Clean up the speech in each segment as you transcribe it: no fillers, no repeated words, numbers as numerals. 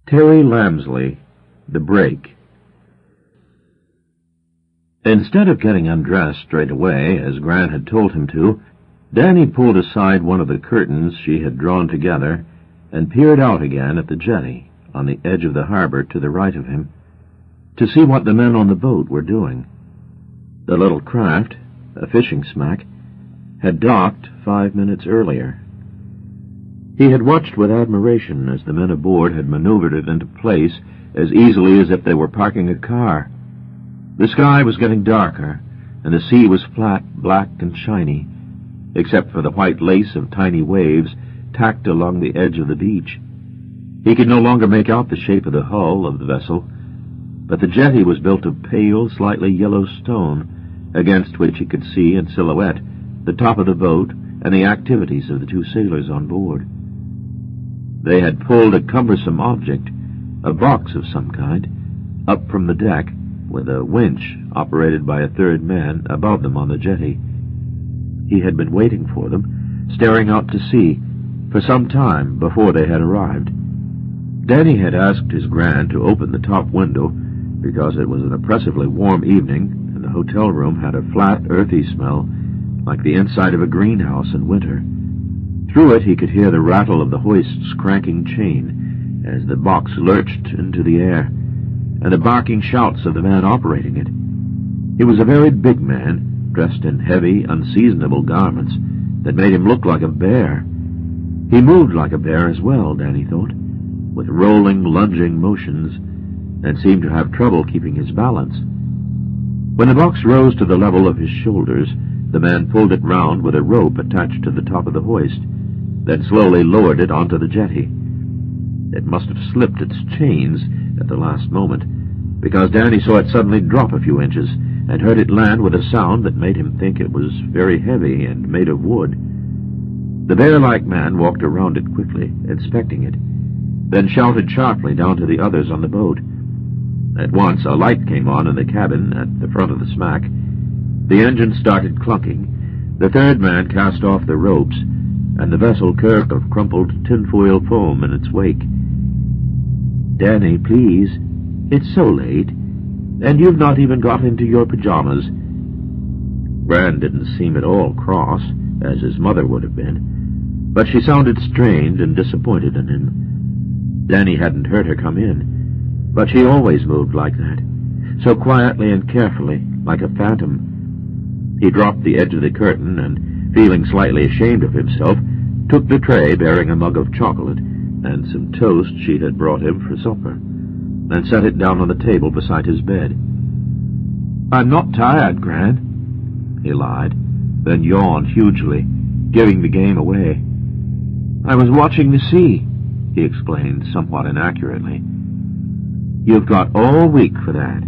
Terry Lamsley, The Break. Instead of getting undressed straight away, as Grant had told him to, Danny pulled aside one of the curtains she had drawn together and peered out again at the jetty on the edge of the harbor to the right of him to see what the men on the boat were doing. The little craft, a fishing smack, had docked 5 minutes earlier. He had watched with admiration as the men aboard had maneuvered it into place as easily as if they were parking a car. The sky was getting darker, and the sea was flat, black, and shiny, except for the white lace of tiny waves tacked along the edge of the beach. He could no longer make out the shape of the hull of the vessel, but the jetty was built of pale, slightly yellow stone, against which he could see in silhouette the top of the boat and the activities of the two sailors on board. They had pulled a cumbersome object, a box of some kind, up from the deck, with a winch operated by a third man above them on the jetty. He had been waiting for them, staring out to sea, for some time before they had arrived. Danny had asked his Gran to open the top window because it was an oppressively warm evening and the hotel room had a flat, earthy smell like the inside of a greenhouse in winter. Through it he could hear the rattle of the hoist's cranking chain as the box lurched into the air, and the barking shouts of the man operating it. He was a very big man, dressed in heavy, unseasonable garments that made him look like a bear. He moved like a bear as well, Danny thought, with rolling, lunging motions, and seemed to have trouble keeping his balance. When the box rose to the level of his shoulders, the man pulled it round with a rope attached to the top of the hoist, then slowly lowered it onto the jetty. It must have slipped its chains at the last moment, because Danny saw it suddenly drop a few inches and heard it land with a sound that made him think it was very heavy and made of wood. The bear-like man walked around it quickly, inspecting it, then shouted sharply down to the others on the boat. At once a light came on in the cabin at the front of the smack. The engine started clunking, the third man cast off the ropes, and the vessel curved of crumpled tinfoil foam in its wake. "Danny, please. It's so late, and you've not even got into your pajamas." Gran didn't seem at all cross, as his mother would have been, but she sounded strained and disappointed in him. Danny hadn't heard her come in, but she always moved like that, so quietly and carefully, like a phantom. He dropped the edge of the curtain and, feeling slightly ashamed of himself, took the tray bearing a mug of chocolate and some toast she had brought him for supper, and set it down on the table beside his bed. "I'm not tired, Gran," he lied, then yawned hugely, giving the game away. "I was watching the sea," he explained somewhat inaccurately. "You've got all week for that,"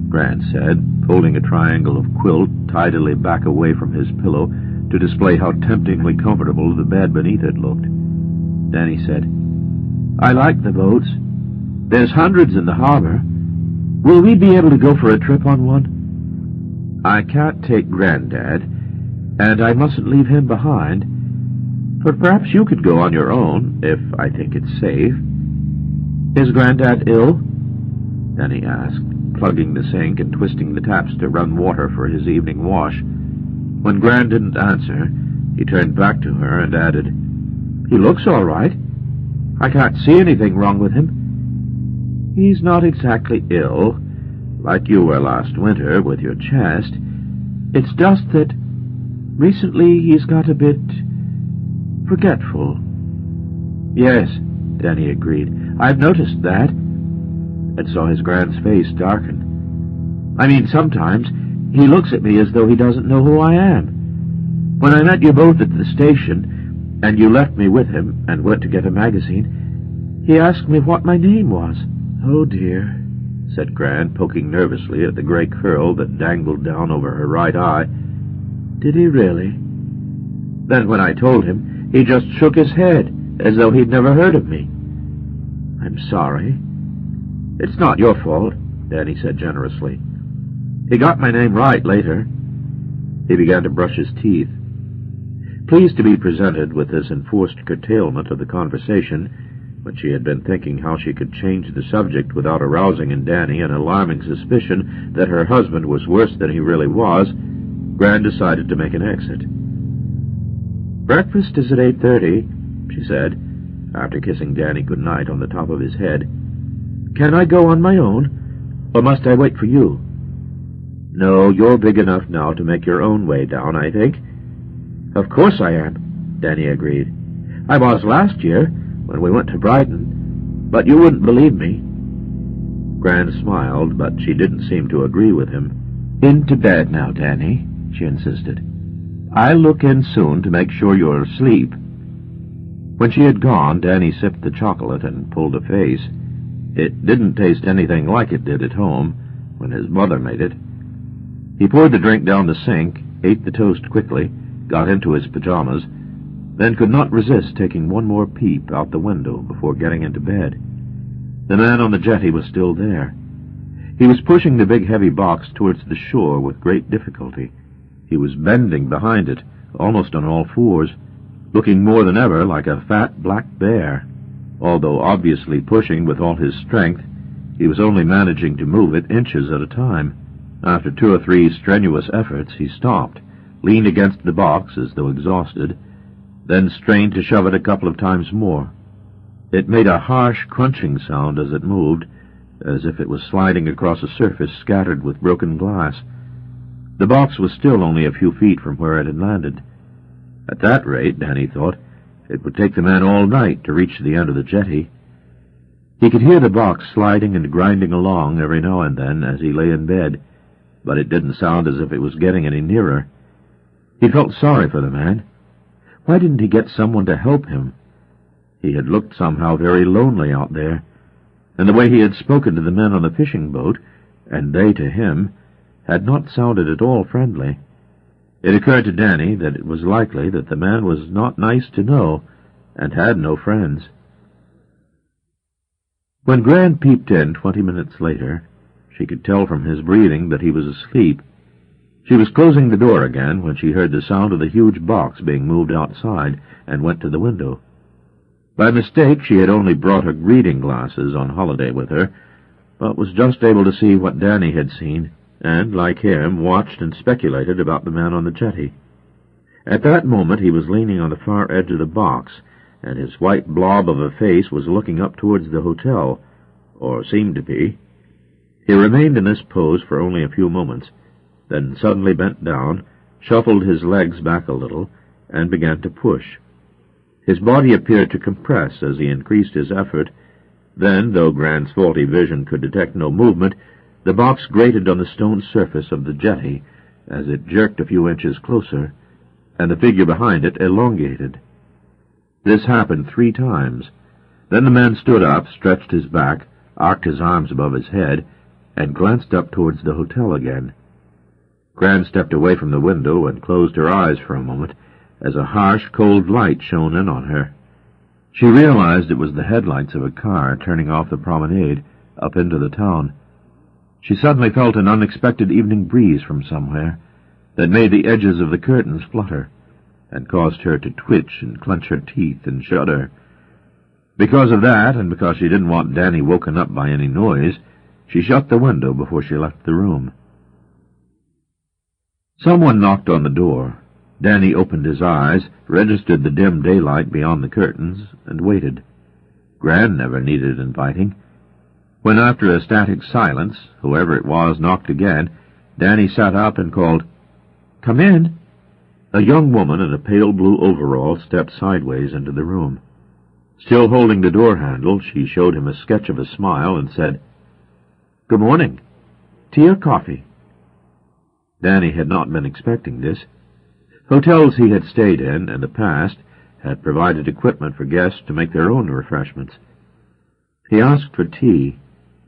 Gran said, holding a triangle of quilt tidily back away from his pillow to display how temptingly comfortable the bed beneath it looked. Danny said, "I like the boats. There's hundreds in the harbor. Will we be able to go for a trip on one? I can't take Granddad, and I mustn't leave him behind. But perhaps you could go on your own, if I think it's safe." "Is Granddad ill?" Danny asked, plugging the sink and twisting the taps to run water for his evening wash. When Gran didn't answer, he turned back to her and added, "He looks all right. I can't see anything wrong with him. He's not exactly ill, like you were last winter with your chest. It's just that recently he's got a bit forgetful." "Yes," Danny agreed. "I've noticed that," and saw his Gran's face darken. "I mean, sometimes he looks at me as though he doesn't know who I am. When I met you both at the station, and you left me with him and went to get a magazine, he asked me what my name was." "Oh, dear," said Gran, poking nervously at the gray curl that dangled down over her right eye. "Did he really?" "Then when I told him, he just shook his head, as though he'd never heard of me." "I'm sorry." "It's not your fault," Danny said generously. "He got my name right later." He began to brush his teeth. Pleased to be presented with this enforced curtailment of the conversation, When she had been thinking how she could change the subject without arousing in Danny an alarming suspicion that her husband was worse than he really was, Gran decided to make an exit. "Breakfast is at 8:30, she said, after kissing Danny good night on the top of his head. "Can I go on my own, or must I wait for you?" "No, you're big enough now to make your own way down, I think." "Of course I am," Danny agreed. "I was last year, when we went to Brighton, but you wouldn't believe me." Gran smiled, but she didn't seem to agree with him. "Into bed now, Danny," she insisted. "I'll look in soon to make sure you're asleep." When she had gone, Danny sipped the chocolate and pulled a face. It didn't taste anything like it did at home, when his mother made it. He poured the drink down the sink, ate the toast quickly, got into his pajamas, then could not resist taking one more peep out the window before getting into bed. The man on the jetty was still there. He was pushing the big heavy box towards the shore with great difficulty. He was bending behind it, almost on all fours, looking more than ever like a fat black bear. Although obviously pushing with all his strength, he was only managing to move it inches at a time. After 2 or 3 strenuous efforts, he stopped, leaned against the box as though exhausted, then strained to shove it a couple of times more. It made a harsh crunching sound as it moved, as if it was sliding across a surface scattered with broken glass. The box was still only a few feet from where it had landed. At that rate, Danny thought, it would take the man all night to reach the end of the jetty. He could hear the box sliding and grinding along every now and then as he lay in bed, but it didn't sound as if it was getting any nearer. He felt sorry for the man. Why didn't he get someone to help him? He had looked somehow very lonely out there, and the way he had spoken to the men on the fishing boat, and they to him, had not sounded at all friendly. It occurred to Danny that it was likely that the man was not nice to know, and had no friends. When Gran peeped in 20 minutes later, she could tell from his breathing that he was asleep. She was closing the door again when she heard the sound of the huge box being moved outside, and went to the window. By mistake, she had only brought her reading glasses on holiday with her, but was just able to see what Danny had seen, and, like him, watched and speculated about the man on the jetty. At that moment he was leaning on the far edge of the box, and his white blob of a face was looking up towards the hotel, or seemed to be. He remained in this pose for only a few moments, then suddenly bent down, shuffled his legs back a little, and began to push. His body appeared to compress as he increased his effort. Then, though Gran's faulty vision could detect no movement, the box grated on the stone surface of the jetty as it jerked a few inches closer, and the figure behind it elongated. This happened 3 times. Then the man stood up, stretched his back, arched his arms above his head, and glanced up towards the hotel again. Gran stepped away from the window and closed her eyes for a moment as a harsh, cold light shone in on her. She realized it was the headlights of a car turning off the promenade up into the town. She suddenly felt an unexpected evening breeze from somewhere that made the edges of the curtains flutter, and caused her to twitch and clench her teeth and shudder. Because of that, and because she didn't want Danny woken up by any noise, she shut the window before she left the room. Someone knocked on the door. Danny opened his eyes, registered the dim daylight beyond the curtains, and waited. Gran never needed inviting. When, after a static silence, whoever it was knocked again, Danny sat up and called, "Come in." A young woman in a pale blue overall stepped sideways into the room. Still holding the door handle, she showed him a sketch of a smile and said, "Good morning. Tea or coffee?" Danny had not been expecting this. Hotels he had stayed in the past had provided equipment for guests to make their own refreshments. He asked for tea,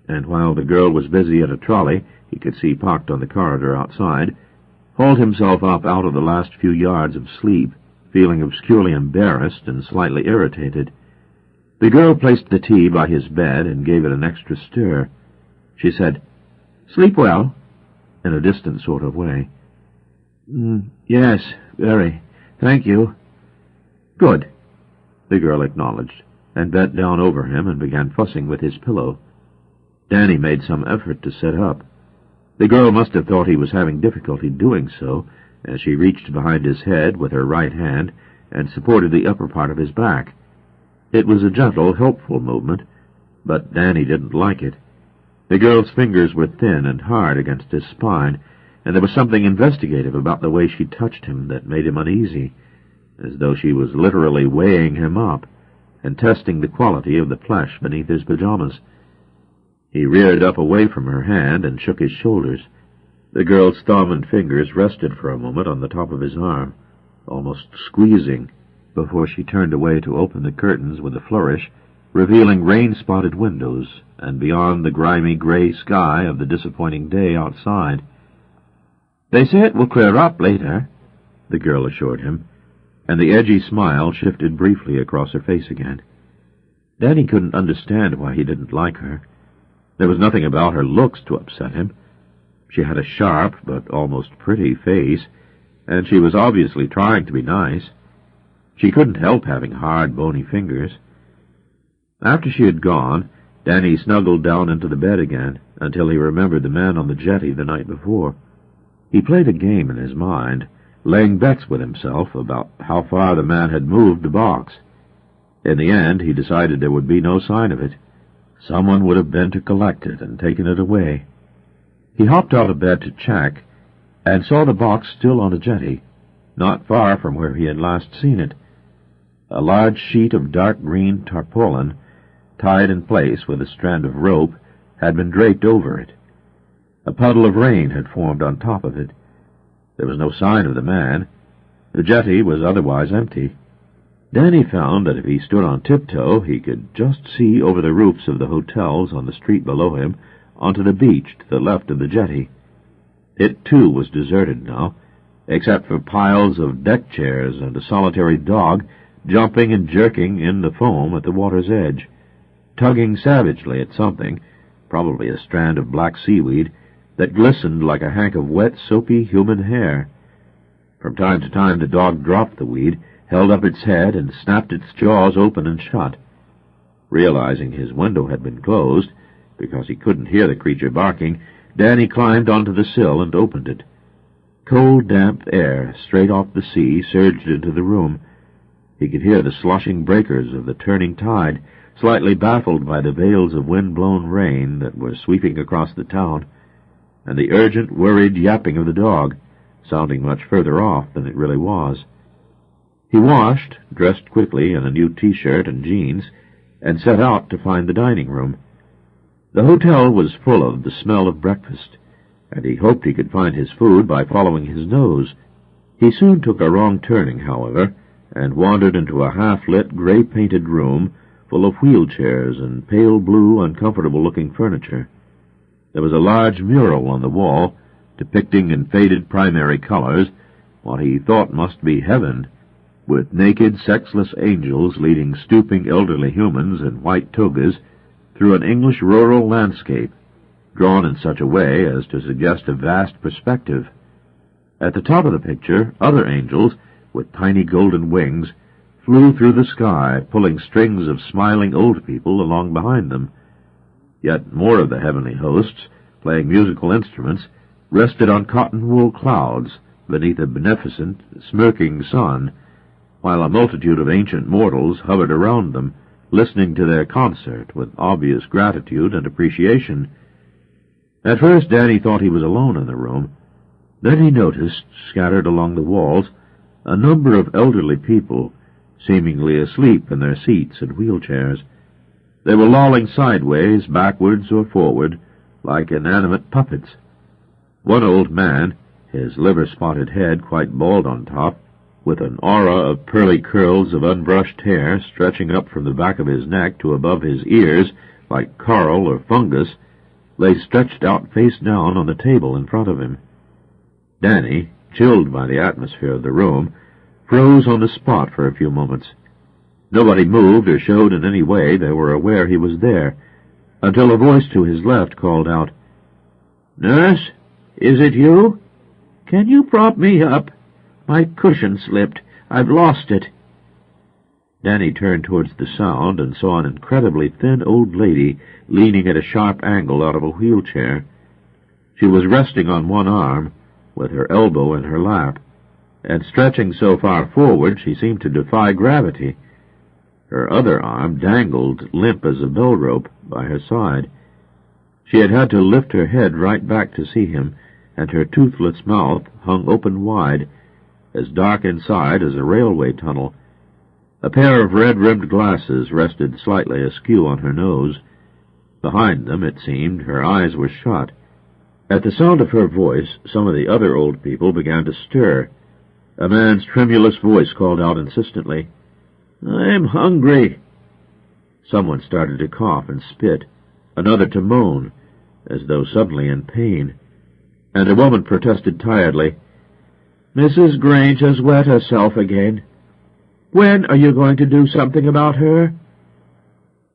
and while the girl was busy at a trolley he could see parked on the corridor outside, hauled himself up out of the last few yards of sleep, feeling obscurely embarrassed and slightly irritated. The girl placed the tea by his bed and gave it an extra stir. She said, "Sleep well?" in a distant sort of way. "Yes, very. Thank you." "Good," the girl acknowledged. and bent down over him and began fussing with his pillow. Danny made some effort to sit up. The girl must have thought he was having difficulty doing so, as she reached behind his head with her right hand and supported the upper part of his back. It was a gentle, helpful movement, but Danny didn't like it. The girl's fingers were thin and hard against his spine, and there was something investigative about the way she touched him that made him uneasy, as though she was literally weighing him up and testing the quality of the flesh beneath his pajamas. He reared up away from her hand and shook his shoulders. The girl's thumb and fingers rested for a moment on the top of his arm, almost squeezing, before she turned away to open the curtains with a flourish, revealing rain-spotted windows, and beyond the grimy gray sky of the disappointing day outside. "They say it will clear up later," the girl assured him, and the edgy smile shifted briefly across her face again. Danny couldn't understand why he didn't like her. There was nothing about her looks to upset him. She had a sharp but almost pretty face, and she was obviously trying to be nice. She couldn't help having hard, bony fingers. After she had gone, Danny snuggled down into the bed again until he remembered the man on the jetty the night before. He played a game in his mind, laying bets with himself about how far the man had moved the box. In the end, he decided there would be no sign of it. Someone would have been to collect it and taken it away. He hopped out of bed to check, and saw the box still on the jetty, not far from where he had last seen it. A large sheet of dark green tarpaulin, tied in place with a strand of rope, had been draped over it. A puddle of rain had formed on top of it. There was no sign of the man. The jetty was otherwise empty. Danny found that if he stood on tiptoe, he could just see over the roofs of the hotels on the street below him onto the beach to the left of the jetty. It, too, was deserted now, except for piles of deck chairs and a solitary dog jumping and jerking in the foam at the water's edge, tugging savagely at something, probably a strand of black seaweed, that glistened like a hank of wet, soapy human hair. From time to time the dog dropped the weed, held up its head, and snapped its jaws open and shut. Realizing his window had been closed, because he couldn't hear the creature barking, Danny climbed onto the sill and opened it. Cold, damp air, straight off the sea, surged into the room. He could hear the sloshing breakers of the turning tide, slightly baffled by the veils of wind-blown rain that were sweeping across the town, and the urgent, worried yapping of the dog, sounding much further off than it really was. He washed, dressed quickly in a new T-shirt and jeans, and set out to find the dining room. The hotel was full of the smell of breakfast, and he hoped he could find his food by following his nose. He soon took a wrong turning, however, and wandered into a half-lit, gray-painted room full of wheelchairs and pale blue, uncomfortable-looking furniture. There was a large mural on the wall, depicting in faded primary colors what he thought must be heaven, with naked, sexless angels leading stooping elderly humans in white togas through an English rural landscape, drawn in such a way as to suggest a vast perspective. At the top of the picture, other angels, with tiny golden wings, flew through the sky, pulling strings of smiling old people along behind them. Yet more of the heavenly hosts, playing musical instruments, rested on cotton-wool clouds beneath a beneficent, smirking sun, while a multitude of ancient mortals hovered around them, listening to their concert with obvious gratitude and appreciation. At first Danny thought he was alone in the room. Then he noticed, scattered along the walls, a number of elderly people, seemingly asleep in their seats and wheelchairs. They were lolling sideways, backwards or forward, like inanimate puppets. One old man, his liver-spotted head quite bald on top, with an aura of pearly curls of unbrushed hair stretching up from the back of his neck to above his ears like coral or fungus, lay stretched out face down on the table in front of him. Danny, chilled by the atmosphere of the room, froze on the spot for a few moments. Nobody moved or showed in any way they were aware he was there, until a voice to his left called out, "Nurse, is it you? Can you prop me up? My cushion slipped. I've lost it." Danny turned towards the sound and saw an incredibly thin old lady leaning at a sharp angle out of a wheelchair. She was resting on one arm, with her elbow in her lap, and stretching so far forward she seemed to defy gravity. Her other arm dangled, limp as a bell rope, by her side. She had had to lift her head right back to see him, and her toothless mouth hung open wide, as dark inside as a railway tunnel. A pair of red-rimmed glasses rested slightly askew on her nose. Behind them, it seemed, her eyes were shut. At the sound of her voice, some of the other old people began to stir. A man's tremulous voice called out insistently, "I'm hungry." Someone started to cough and spit, another to moan, as though suddenly in pain, and a woman protested tiredly, "Mrs. Grange has wet herself again. When are you going to do something about her?"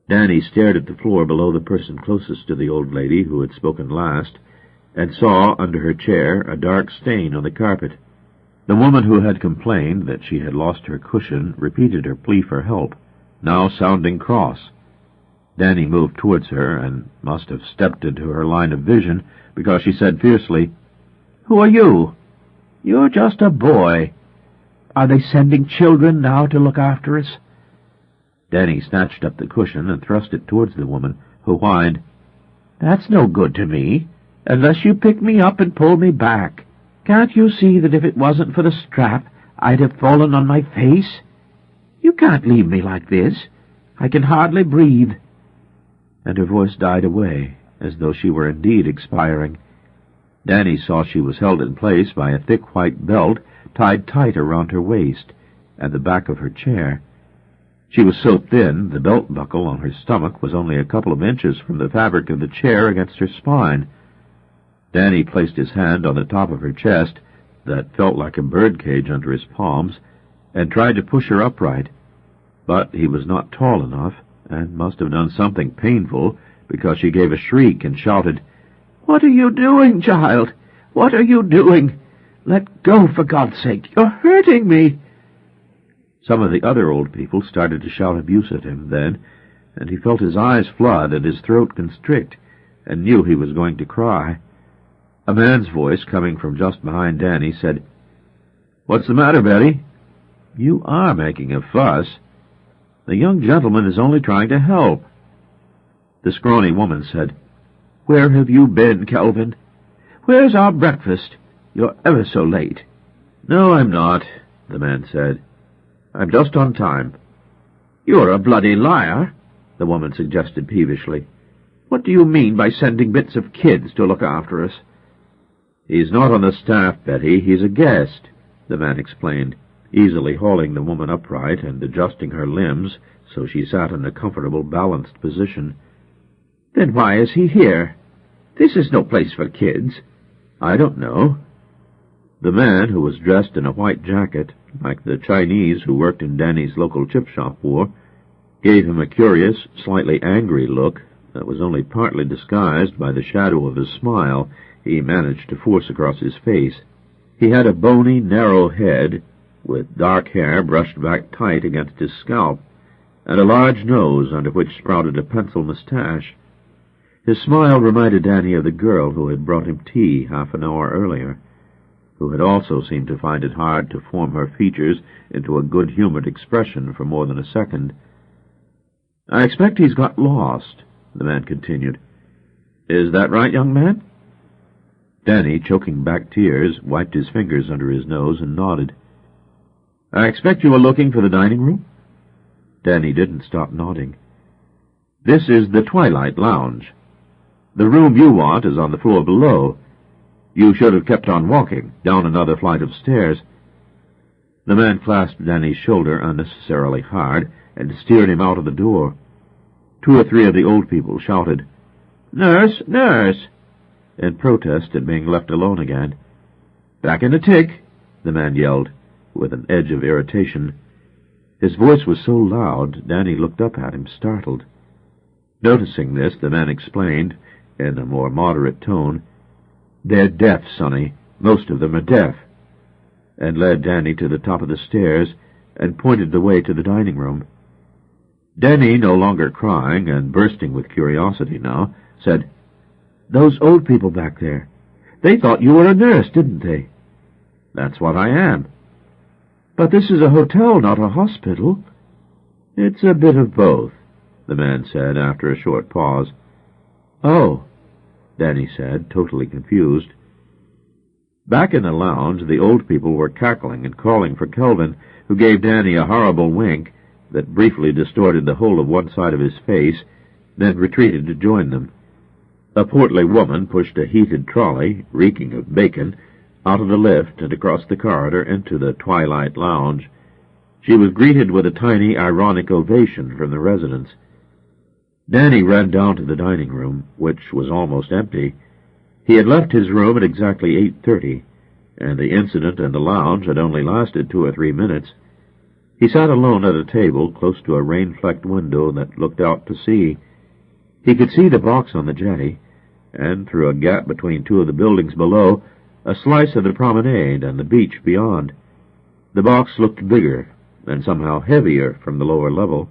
Danny stared at the floor below the person closest to the old lady who had spoken last, and saw under her chair a dark stain on the carpet. The woman who had complained that she had lost her cushion repeated her plea for help, now sounding cross. Danny moved towards her and must have stepped into her line of vision, because she said fiercely, "Who are you? You're just a boy. Are they sending children now to look after us?" Danny snatched up the cushion and thrust it towards the woman, who whined, "That's no good to me, unless you pick me up and pull me back. Can't you see that if it wasn't for the strap, I'd have fallen on my face? You can't leave me like this. I can hardly breathe." And her voice died away, as though she were indeed expiring. Danny saw she was held in place by a thick white belt tied tight around her waist and the back of her chair. She was so thin the belt buckle on her stomach was only a couple of inches from the fabric of the chair against her spine. Danny placed his hand on the top of her chest, that felt like a birdcage under his palms, and tried to push her upright. But he was not tall enough, and must have done something painful, because she gave a shriek and shouted, "What are you doing, child? What are you doing? Let go, for God's sake! You're hurting me!" Some of the other old people started to shout abuse at him then, and he felt his eyes flood and his throat constrict, and knew he was going to cry. A man's voice, coming from just behind Danny, said, "What's the matter, Betty? You are making a fuss. The young gentleman is only trying to help." The scrawny woman said, "Where have you been, Kelvin? Where's our breakfast? You're ever so late." "No, I'm not," the man said. "I'm just on time." "You're a bloody liar," the woman suggested peevishly. "What do you mean by sending bits of kids to look after us?" "He's not on the staff, Betty. He's a guest," the man explained, easily hauling the woman upright and adjusting her limbs so she sat in a comfortable, balanced position. "Then why is he here? This is no place for kids." "I don't know." The man, who was dressed in a white jacket, like the Chinese who worked in Danny's local chip shop wore, gave him a curious, slightly angry look that was only partly disguised by the shadow of his smile he managed to force across his face. He had a bony, narrow head, with dark hair brushed back tight against his scalp, and a large nose under which sprouted a pencil mustache. His smile reminded Danny of the girl who had brought him tea half an hour earlier, who had also seemed to find it hard to form her features into a good-humored expression for more than a second. "I expect he's got lost," the man continued. "Is that right, young man?" Danny, choking back tears, wiped his fingers under his nose and nodded. "I expect you were looking for the dining room?" Danny didn't stop nodding. "This is the Twilight Lounge. The room you want is on the floor below. You should have kept on walking, down another flight of stairs." The man clasped Danny's shoulder unnecessarily hard and steered him out of the door. 2 or 3 of the old people shouted, "Nurse! Nurse!" in protest at being left alone again. "Back in a tick!" the man yelled, with an edge of irritation. His voice was so loud, Danny looked up at him, startled. Noticing this, the man explained, in a more moderate tone, "They're deaf, Sonny. Most of them are deaf," and led Danny to the top of the stairs and pointed the way to the dining room. Denny, no longer crying and bursting with curiosity now, said, "Those old people back there, they thought you were a nurse, didn't they?" "That's what I am." "But this is a hotel, not a hospital." "It's a bit of both," the man said after a short pause. "Oh," Danny said, totally confused. Back in the lounge, the old people were cackling and calling for Kelvin, who gave Danny a horrible wink that briefly distorted the whole of one side of his face, then retreated to join them. A portly woman pushed a heated trolley, reeking of bacon, out of the lift and across the corridor into the twilight lounge. She was greeted with a tiny, ironic ovation from the residents. Danny ran down to the dining room, which was almost empty. He had left his room at exactly 8:30, and the incident in the lounge had only lasted 2 or 3 minutes. He sat alone at a table close to a rain-flecked window that looked out to sea. He could see the box on the jetty, and through a gap between 2 of the buildings below, a slice of the promenade and the beach beyond. The box looked bigger, and somehow heavier from the lower level.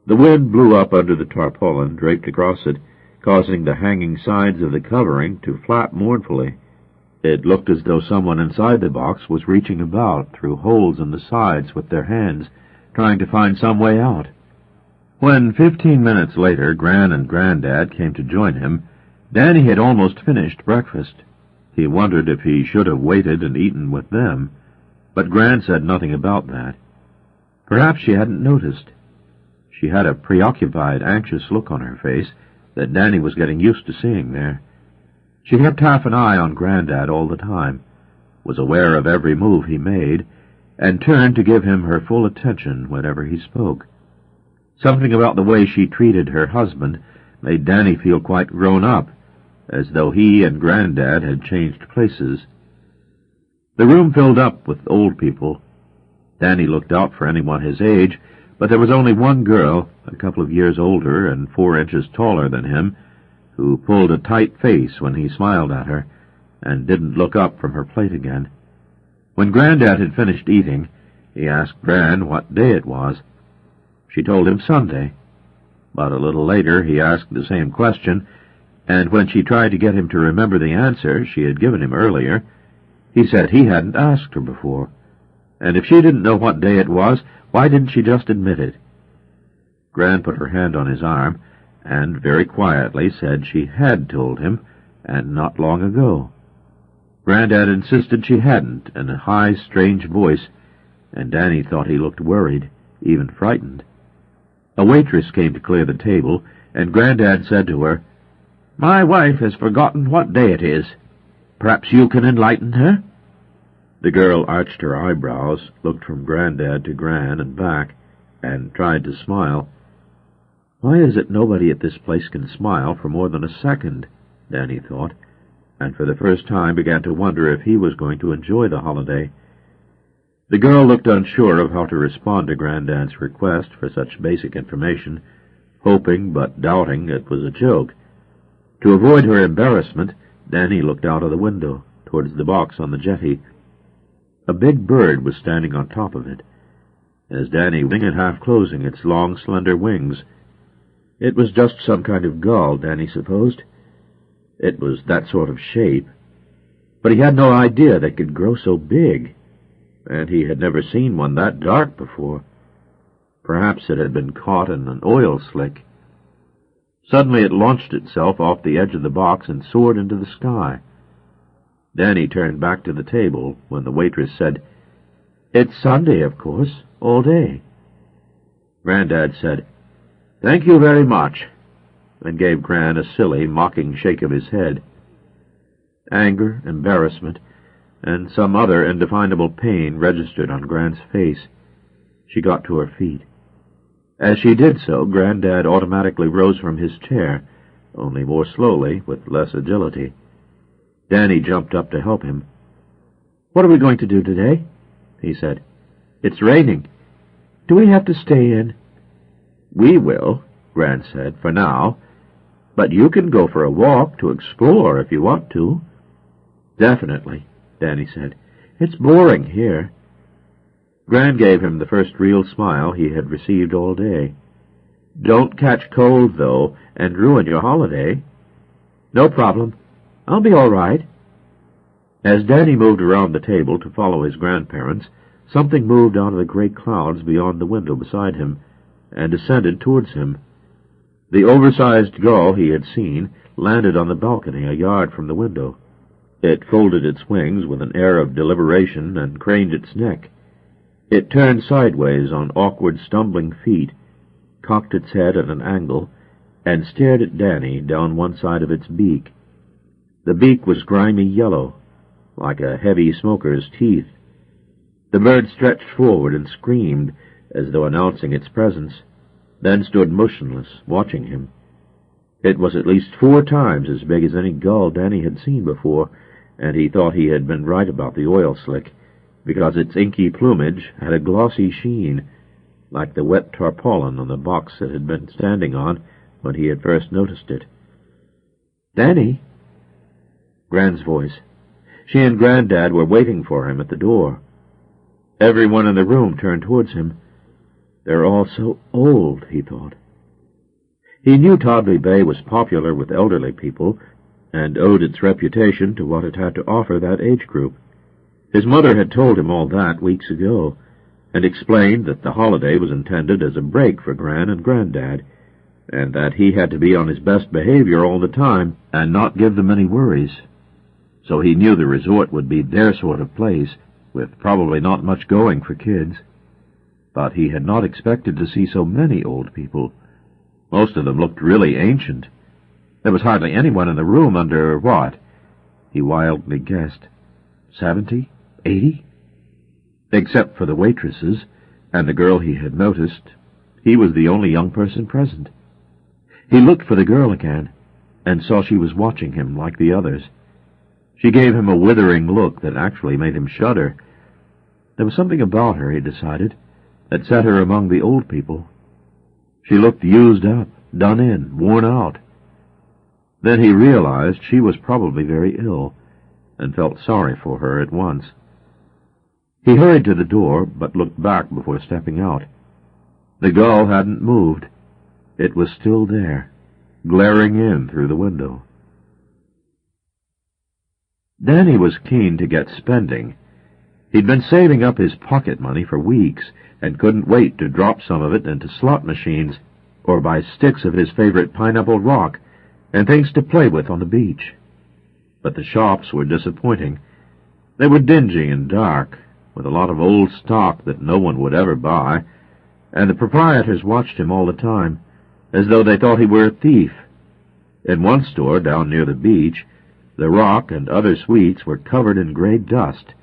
The wind blew up under the tarpaulin draped across it, causing the hanging sides of the covering to flap mournfully. It looked as though someone inside the box was reaching about through holes in the sides with their hands, trying to find some way out. When 15 minutes later Gran and Grandad came to join him, Danny had almost finished breakfast. He wondered if he should have waited and eaten with them, but Gran said nothing about that. Perhaps she hadn't noticed. She had a preoccupied, anxious look on her face that Danny was getting used to seeing there. She kept half an eye on Grandad all the time, was aware of every move he made, and turned to give him her full attention whenever he spoke. Something about the way she treated her husband made Danny feel quite grown up, as though he and Grandad had changed places. The room filled up with old people. Danny looked out for anyone his age, but there was only one girl, a couple of years older and 4 inches taller than him, who pulled a tight face when he smiled at her, and didn't look up from her plate again. When Grandad had finished eating, he asked Gran what day it was. She told him Sunday. But a little later he asked the same question, and when she tried to get him to remember the answer she had given him earlier, he said he hadn't asked her before, and if she didn't know what day it was, why didn't she just admit it? Gran put her hand on his arm, and very quietly said she had told him, and not long ago. Grandad insisted she hadn't, in a high, strange voice, and Danny thought he looked worried, even frightened. A waitress came to clear the table, and Grandad said to her, "My wife has forgotten what day it is. Perhaps you can enlighten her?" The girl arched her eyebrows, looked from Grandad to Gran and back, and tried to smile. Why is it nobody at this place can smile for more than a second? Danny thought, and for the first time began to wonder if he was going to enjoy the holiday. The girl looked unsure of how to respond to Grandad's request for such basic information, hoping but doubting it was a joke. To avoid her embarrassment, Danny looked out of the window, towards the box on the jetty. A big bird was standing on top of it. As Danny winged it, half closing its long, slender wings. It was just some kind of gull, Danny supposed. It was that sort of shape. But he had no idea they could grow so big, and he had never seen one that dark before. Perhaps it had been caught in an oil slick. Suddenly it launched itself off the edge of the box and soared into the sky. Danny turned back to the table when the waitress said, "It's Sunday, of course, all day." Grandad said, "Thank you very much," and gave Gran a silly, mocking shake of his head. Anger, embarrassment, and some other indefinable pain registered on Gran's face. She got to her feet. As she did so, Grandad automatically rose from his chair, only more slowly, with less agility. Danny jumped up to help him. "What are we going to do today?" he said. "It's raining. Do we have to stay in?" "We will," Gran said, "for now. But you can go for a walk to explore if you want to." "Definitely," Danny said. "It's boring here." Gran gave him the first real smile he had received all day. Don't catch cold, though, and ruin your holiday." "No problem. I'll be all right." As Danny moved around the table to follow his grandparents, something moved out of the gray clouds beyond the window beside him and descended towards him. The oversized gull he had seen landed on the balcony a yard from the window. It folded its wings with an air of deliberation and craned its neck. It turned sideways on awkward, stumbling feet, cocked its head at an angle, and stared at Danny down one side of its beak. The beak was grimy yellow, like a heavy smoker's teeth. The bird stretched forward and screamed, as though announcing its presence, then stood motionless, watching him. It was at least 4 times as big as any gull Danny had seen before, and he thought he had been right about the oil slick, because its inky plumage had a glossy sheen, like the wet tarpaulin on the box it had been standing on when he had first noticed it. "Danny?" Gran's voice. She and Granddad were waiting for him at the door. Everyone in the room turned towards him. "They're all so old," he thought. He knew Todley Bay was popular with elderly people, and owed its reputation to what it had to offer that age group. His mother had told him all that weeks ago, and explained that the holiday was intended as a break for Gran and Granddad, and that he had to be on his best behavior all the time and not give them any worries. So he knew the resort would be their sort of place, with probably not much going for kids. But he had not expected to see so many old people. Most of them looked really ancient. There was hardly anyone in the room under, what? He wildly guessed. 70? 80? Except for the waitresses and the girl he had noticed, he was the only young person present. He looked for the girl again, and saw she was watching him like the others. She gave him a withering look that actually made him shudder. There was something about her, he decided, that set her among the old people. She looked used up, done in, worn out. Then he realized she was probably very ill, and felt sorry for her at once. He hurried to the door, but looked back before stepping out. The gull hadn't moved. It was still there, glaring in through the window. Danny was keen to get spending. He'd been saving up his pocket money for weeks, and couldn't wait to drop some of it into slot machines, or buy sticks of his favorite pineapple rock, and things to play with on the beach. But the shops were disappointing. They were dingy and dark, with a lot of old stock that no one would ever buy, and the proprietors watched him all the time, as though they thought he were a thief. In one store down near the beach, the rock and other sweets were covered in gray dust,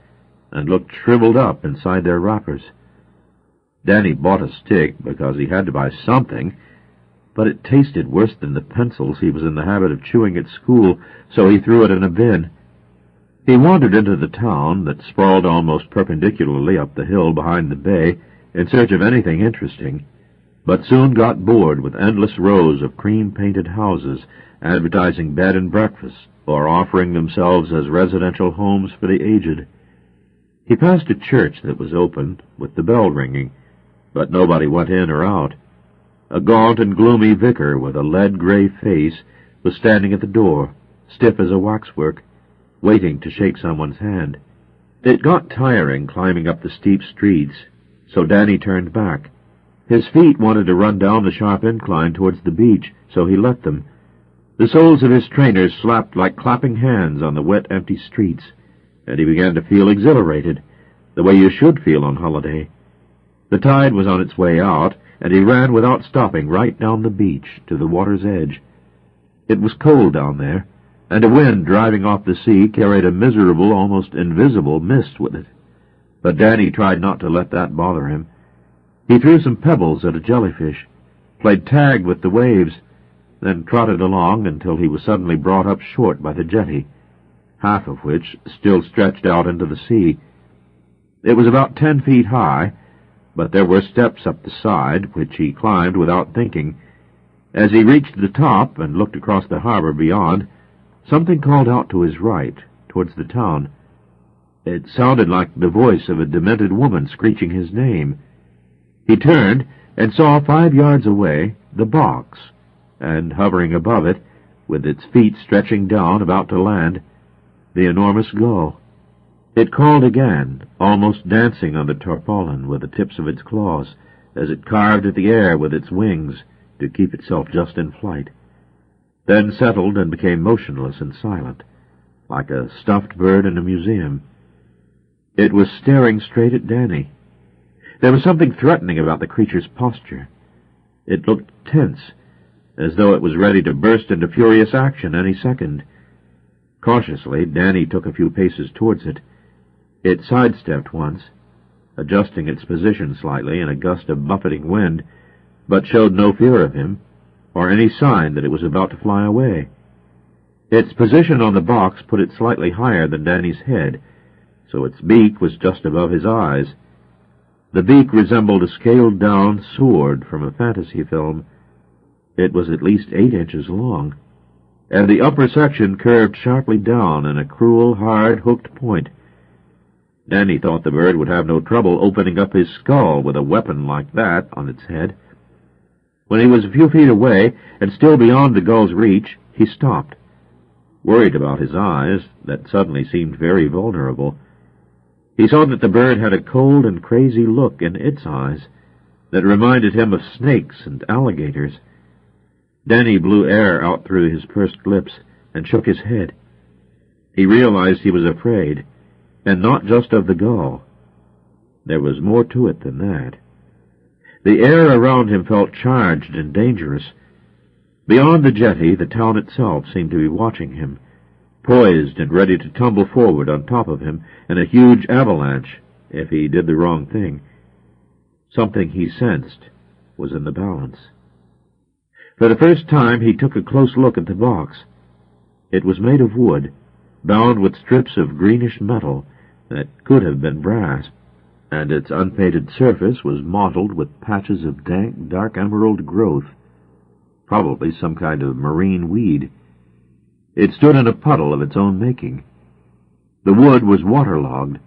and looked shriveled up inside their wrappers. Danny bought a stick because he had to buy something, but it tasted worse than the pencils he was in the habit of chewing at school, so he threw it in a bin. He wandered into the town that sprawled almost perpendicularly up the hill behind the bay in search of anything interesting, but soon got bored with endless rows of cream-painted houses advertising bed and breakfast or offering themselves as residential homes for the aged. He passed a church that was open, with the bell ringing, but nobody went in or out. A gaunt and gloomy vicar with a lead-gray face was standing at the door, stiff as a waxwork, waiting to shake someone's hand. It got tiring climbing up the steep streets, so Danny turned back. His feet wanted to run down the sharp incline towards the beach, so he let them. The soles of his trainers slapped like clapping hands on the wet, empty streets, and he began to feel exhilarated, the way you should feel on holiday. The tide was on its way out, and he ran without stopping right down the beach to the water's edge. It was cold down there, and a wind driving off the sea carried a miserable, almost invisible mist with it. But Danny tried not to let that bother him. He threw some pebbles at a jellyfish, played tag with the waves, then trotted along until he was suddenly brought up short by the jetty, half of which still stretched out into the sea. It was about 10 feet high, but there were steps up the side, which he climbed without thinking. As he reached the top and looked across the harbor beyond, something called out to his right, towards the town. It sounded like the voice of a demented woman screeching his name. He turned and saw 5 yards away the box, and hovering above it, with its feet stretching down about to land, the enormous gull. It called again, almost dancing on the tarpaulin with the tips of its claws, as it carved at the air with its wings to keep itself just in flight, then settled and became motionless and silent, like a stuffed bird in a museum. It was staring straight at Danny. There was something threatening about the creature's posture. It looked tense, as though it was ready to burst into furious action any second. Cautiously, Danny took a few paces towards it. It sidestepped once, adjusting its position slightly in a gust of buffeting wind, but showed no fear of him, or any sign that it was about to fly away. Its position on the box put it slightly higher than Danny's head, so its beak was just above his eyes. The beak resembled a scaled-down sword from a fantasy film. It was at least 8 inches long, and the upper section curved sharply down in a cruel, hard, hooked point. Danny thought the bird would have no trouble opening up his skull with a weapon like that on its head. When he was a few feet away, and still beyond the gull's reach, he stopped, worried about his eyes that suddenly seemed very vulnerable. He saw that the bird had a cold and crazy look in its eyes that reminded him of snakes and alligators. Danny blew air out through his pursed lips and shook his head. He realized he was afraid, and not just of the gull. There was more to it than that. The air around him felt charged and dangerous. Beyond the jetty, the town itself seemed to be watching him, poised and ready to tumble forward on top of him in a huge avalanche if he did the wrong thing. Something he sensed was in the balance. For the first time he took a close look at the box. It was made of wood, bound with strips of greenish metal that could have been brass, and its unpainted surface was mottled with patches of dank, dark emerald growth, probably some kind of marine weed. It stood in a puddle of its own making. The wood was waterlogged,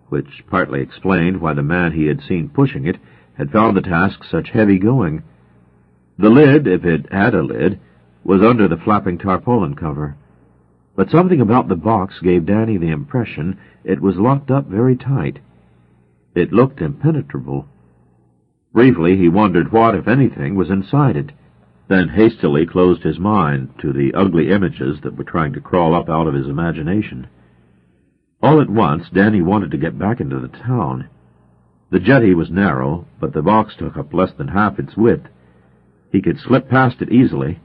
which partly explained why the man he had seen pushing it had found the task such heavy going. The lid, if it had a lid, was under the flapping tarpaulin cover, but something about the box gave Danny the impression it was locked up very tight. It looked impenetrable. Briefly he wondered what, if anything, was inside it, then hastily closed his mind to the ugly images that were trying to crawl up out of his imagination. All at once, Danny wanted to get back into the town. The jetty was narrow, but the box took up less than half its width. He could slip past it easily,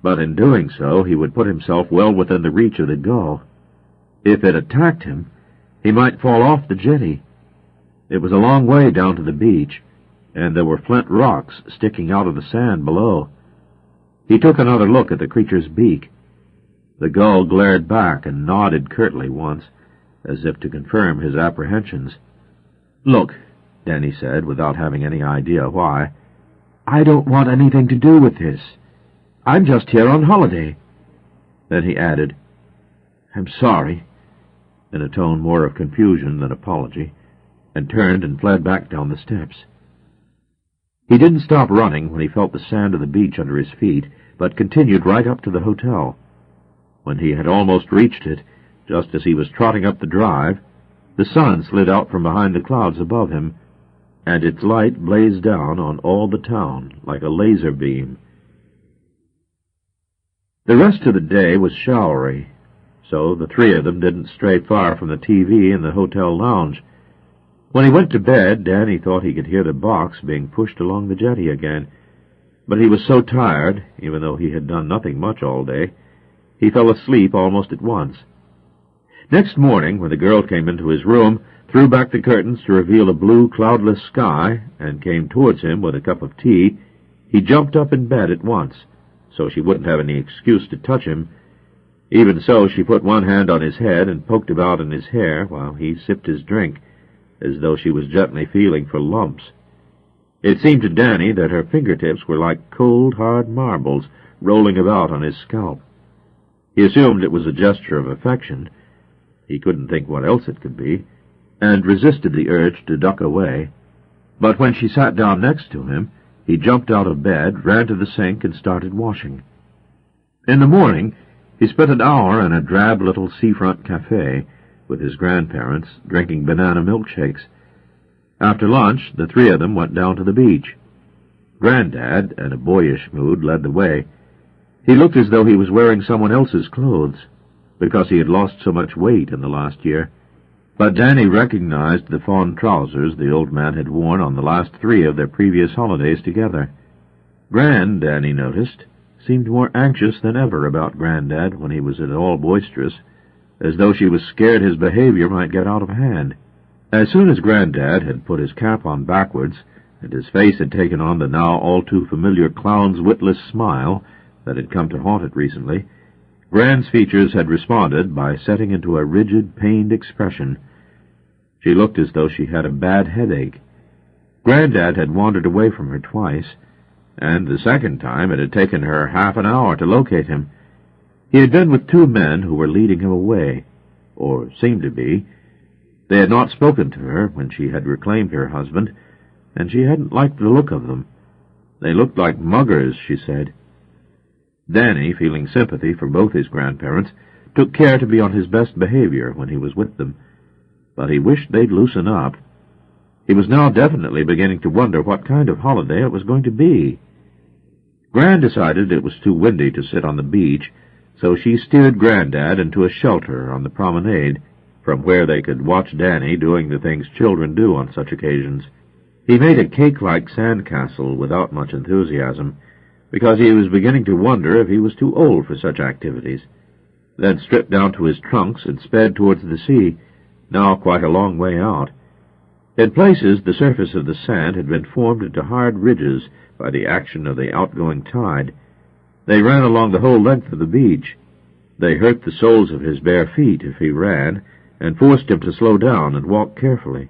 but in doing so he would put himself well within the reach of the gull. If it attacked him, he might fall off the jetty. It was a long way down to the beach, and there were flint rocks sticking out of the sand below. He took another look at the creature's beak. The gull glared back and nodded curtly once, as if to confirm his apprehensions. "Look," Danny said, without having any idea why, "I don't want anything to do with this. I'm just here on holiday." Then he added, "I'm sorry," in a tone more of confusion than apology, and turned and fled back down the steps. He didn't stop running when he felt the sand of the beach under his feet, but continued right up to the hotel. When he had almost reached it, just as he was trotting up the drive, the sun slid out from behind the clouds above him, and its light blazed down on all the town like a laser beam. The rest of the day was showery, so the three of them didn't stray far from the TV in the hotel lounge. When he went to bed, Danny thought he could hear the box being pushed along the jetty again, but he was so tired, even though he had done nothing much all day, he fell asleep almost at once. Next morning, when the girl came into his room, threw back the curtains to reveal a blue, cloudless sky, and came towards him with a cup of tea, he jumped up in bed at once, so she wouldn't have any excuse to touch him. Even so, she put one hand on his head and poked about in his hair while he sipped his drink, as though she was gently feeling for lumps. It seemed to Danny that her fingertips were like cold, hard marbles rolling about on his scalp. He assumed it was a gesture of affection. He couldn't think what else it could be, and resisted the urge to duck away. But when she sat down next to him, he jumped out of bed, ran to the sink, and started washing. In the morning, he spent an hour in a drab little seafront cafe with his grandparents, drinking banana milkshakes. After lunch, the three of them went down to the beach. Granddad, in a boyish mood, led the way. He looked as though he was wearing someone else's clothes, because he had lost so much weight in the last year. But Danny recognized the fawn trousers the old man had worn on the last three of their previous holidays together. Gran, Danny noticed, seemed more anxious than ever about Granddad when he was at all boisterous, as though she was scared his behavior might get out of hand. As soon as Granddad had put his cap on backwards, and his face had taken on the now all-too-familiar clown's witless smile that had come to haunt it recently, Gran's features had responded by setting into a rigid, pained expression. She looked as though she had a bad headache. Granddad had wandered away from her twice, and the second time it had taken her half an hour to locate him. He had been with two men who were leading him away, or seemed to be. They had not spoken to her when she had reclaimed her husband, and she hadn't liked the look of them. They looked like muggers, she said. Danny, feeling sympathy for both his grandparents, took care to be on his best behavior when he was with them. But he wished they'd loosen up. He was now definitely beginning to wonder what kind of holiday it was going to be. Gran decided it was too windy to sit on the beach, so she steered Granddad into a shelter on the promenade, from where they could watch Danny doing the things children do on such occasions. He made a cake-like sandcastle without much enthusiasm, because he was beginning to wonder if he was too old for such activities, then stripped down to his trunks and sped towards the sea, now quite a long way out. In places, the surface of the sand had been formed into hard ridges by the action of the outgoing tide. They ran along the whole length of the beach. They hurt the soles of his bare feet if he ran, and forced him to slow down and walk carefully.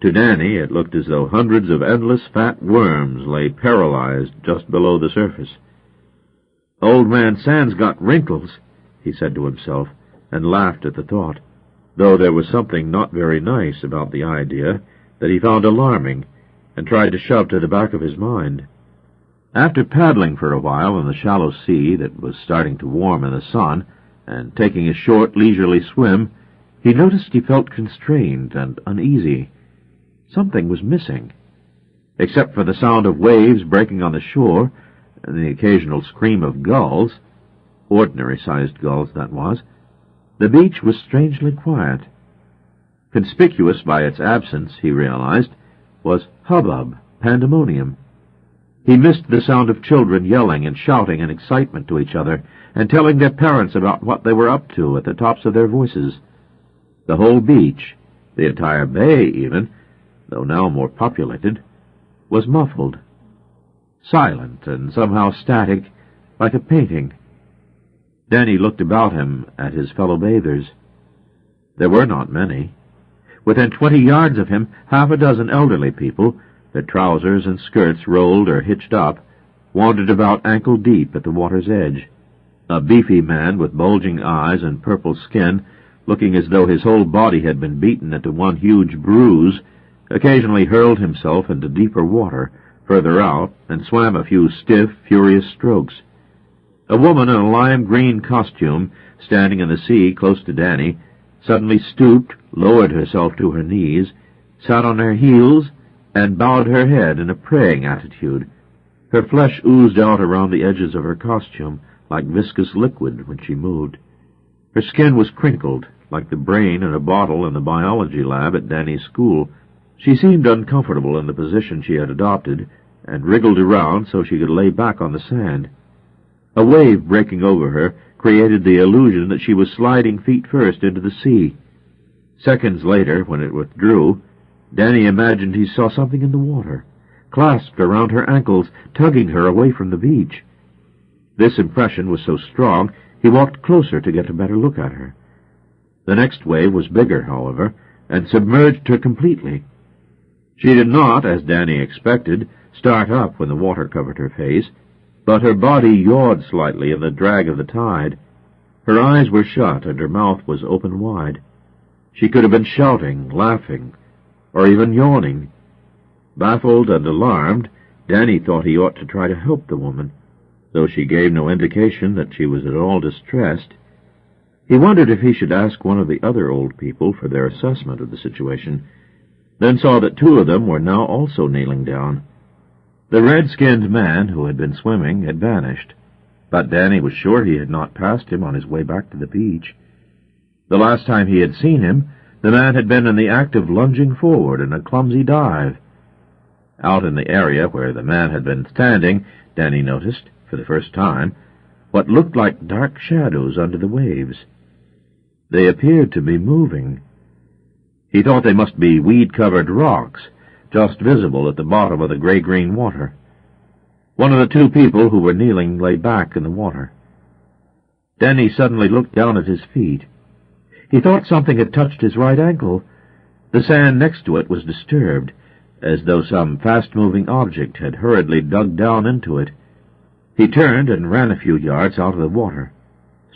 To Danny, it looked as though hundreds of endless fat worms lay paralyzed just below the surface. "Old Man Sand's got wrinkles," he said to himself, and laughed at the thought, though there was something not very nice about the idea that he found alarming and tried to shove to the back of his mind. After paddling for a while in the shallow sea that was starting to warm in the sun, and taking a short, leisurely swim, he noticed he felt constrained and uneasy. Something was missing. Except for the sound of waves breaking on the shore, and the occasional scream of gulls, ordinary-sized gulls, that was, the beach was strangely quiet. Conspicuous by its absence, he realized, was hubbub, pandemonium. He missed the sound of children yelling and shouting in excitement to each other, and telling their parents about what they were up to at the tops of their voices. The whole beach, the entire bay even, though now more populated, was muffled, silent and somehow static, like a painting. Danny looked about him at his fellow bathers. There were not many. Within 20 yards of him, half a dozen elderly people, their trousers and skirts rolled or hitched up, wandered about ankle-deep at the water's edge. A beefy man with bulging eyes and purple skin, looking as though his whole body had been beaten into one huge bruise, occasionally hurled himself into deeper water, further out, and swam a few stiff, furious strokes. A woman in a lime-green costume, standing in the sea close to Danny, suddenly stooped, lowered herself to her knees, sat on her heels, and bowed her head in a praying attitude. Her flesh oozed out around the edges of her costume, like viscous liquid when she moved. Her skin was crinkled, like the brain in a bottle in the biology lab at Danny's school. She seemed uncomfortable in the position she had adopted, and wriggled around so she could lay back on the sand. A wave breaking over her created the illusion that she was sliding feet first into the sea. Seconds later, when it withdrew, Danny imagined he saw something in the water, clasped around her ankles, tugging her away from the beach. This impression was so strong, he walked closer to get a better look at her. The next wave was bigger, however, and submerged her completely. She did not, as Danny expected, start up when the water covered her face, but her body yawed slightly in the drag of the tide. Her eyes were shut and her mouth was open wide. She could have been shouting, laughing, or even yawning. Baffled and alarmed, Danny thought he ought to try to help the woman, though she gave no indication that she was at all distressed. He wondered if he should ask one of the other old people for their assessment of the situation, then saw that two of them were now also kneeling down. The red-skinned man who had been swimming had vanished, but Danny was sure he had not passed him on his way back to the beach. The last time he had seen him, the man had been in the act of lunging forward in a clumsy dive. Out in the area where the man had been standing, Danny noticed, for the first time, what looked like dark shadows under the waves. They appeared to be moving. He thought they must be weed-covered rocks, just visible at the bottom of the gray-green water. One of the two people who were kneeling lay back in the water. Danny suddenly looked down at his feet. He thought something had touched his right ankle. The sand next to it was disturbed, as though some fast-moving object had hurriedly dug down into it. He turned and ran a few yards out of the water,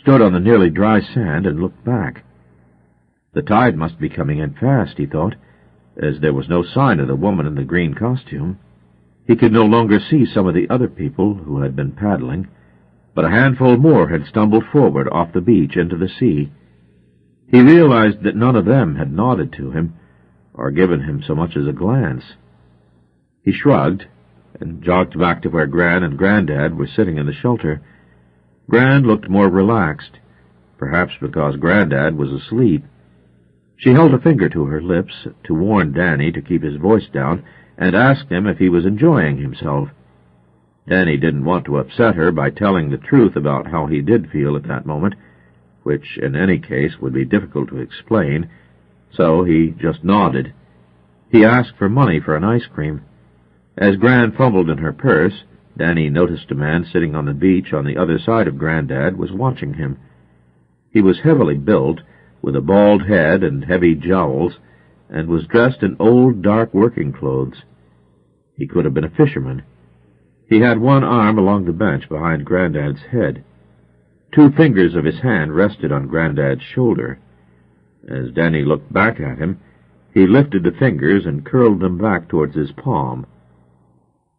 stood on the nearly dry sand, and looked back. The tide must be coming in fast, he thought, as there was no sign of the woman in the green costume. He could no longer see some of the other people who had been paddling, but a handful more had stumbled forward off the beach into the sea. He realized that none of them had nodded to him, or given him so much as a glance. He shrugged, and jogged back to where Gran and Grandad were sitting in the shelter. Gran looked more relaxed, perhaps because Grandad was asleep. She held a finger to her lips to warn Danny to keep his voice down, and asked him if he was enjoying himself. Danny didn't want to upset her by telling the truth about how he did feel at that moment, which in any case would be difficult to explain, so he just nodded. He asked for money for an ice cream. As Gran fumbled in her purse, Danny noticed a man sitting on the beach on the other side of Grandad was watching him. He was heavily built, with a bald head and heavy jowls, and was dressed in old, dark working clothes. He could have been a fisherman. He had one arm along the bench behind Grandad's head. Two fingers of his hand rested on Grandad's shoulder. As Danny looked back at him, he lifted the fingers and curled them back towards his palm.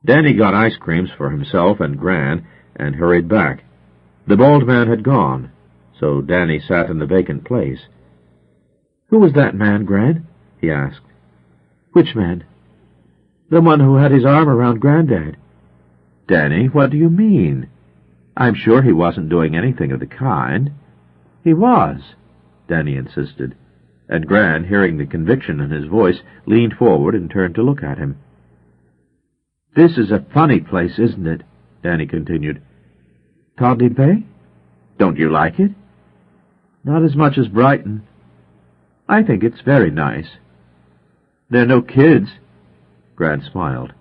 Danny got ice creams for himself and Gran and hurried back. The bald man had gone, so Danny sat in the vacant place. "Who was that man, Gran?" he asked. "Which man?" "The one who had his arm around Grandad." "Danny, what do you mean? I'm sure he wasn't doing anything of the kind." "He was," Danny insisted, and Gran, hearing the conviction in his voice, leaned forward and turned to look at him. "This is a funny place, isn't it?" Danny continued. "Todley Bay? Don't you like it?" "Not as much as Brighton. I think it's very nice." "There are no kids." Gran smiled.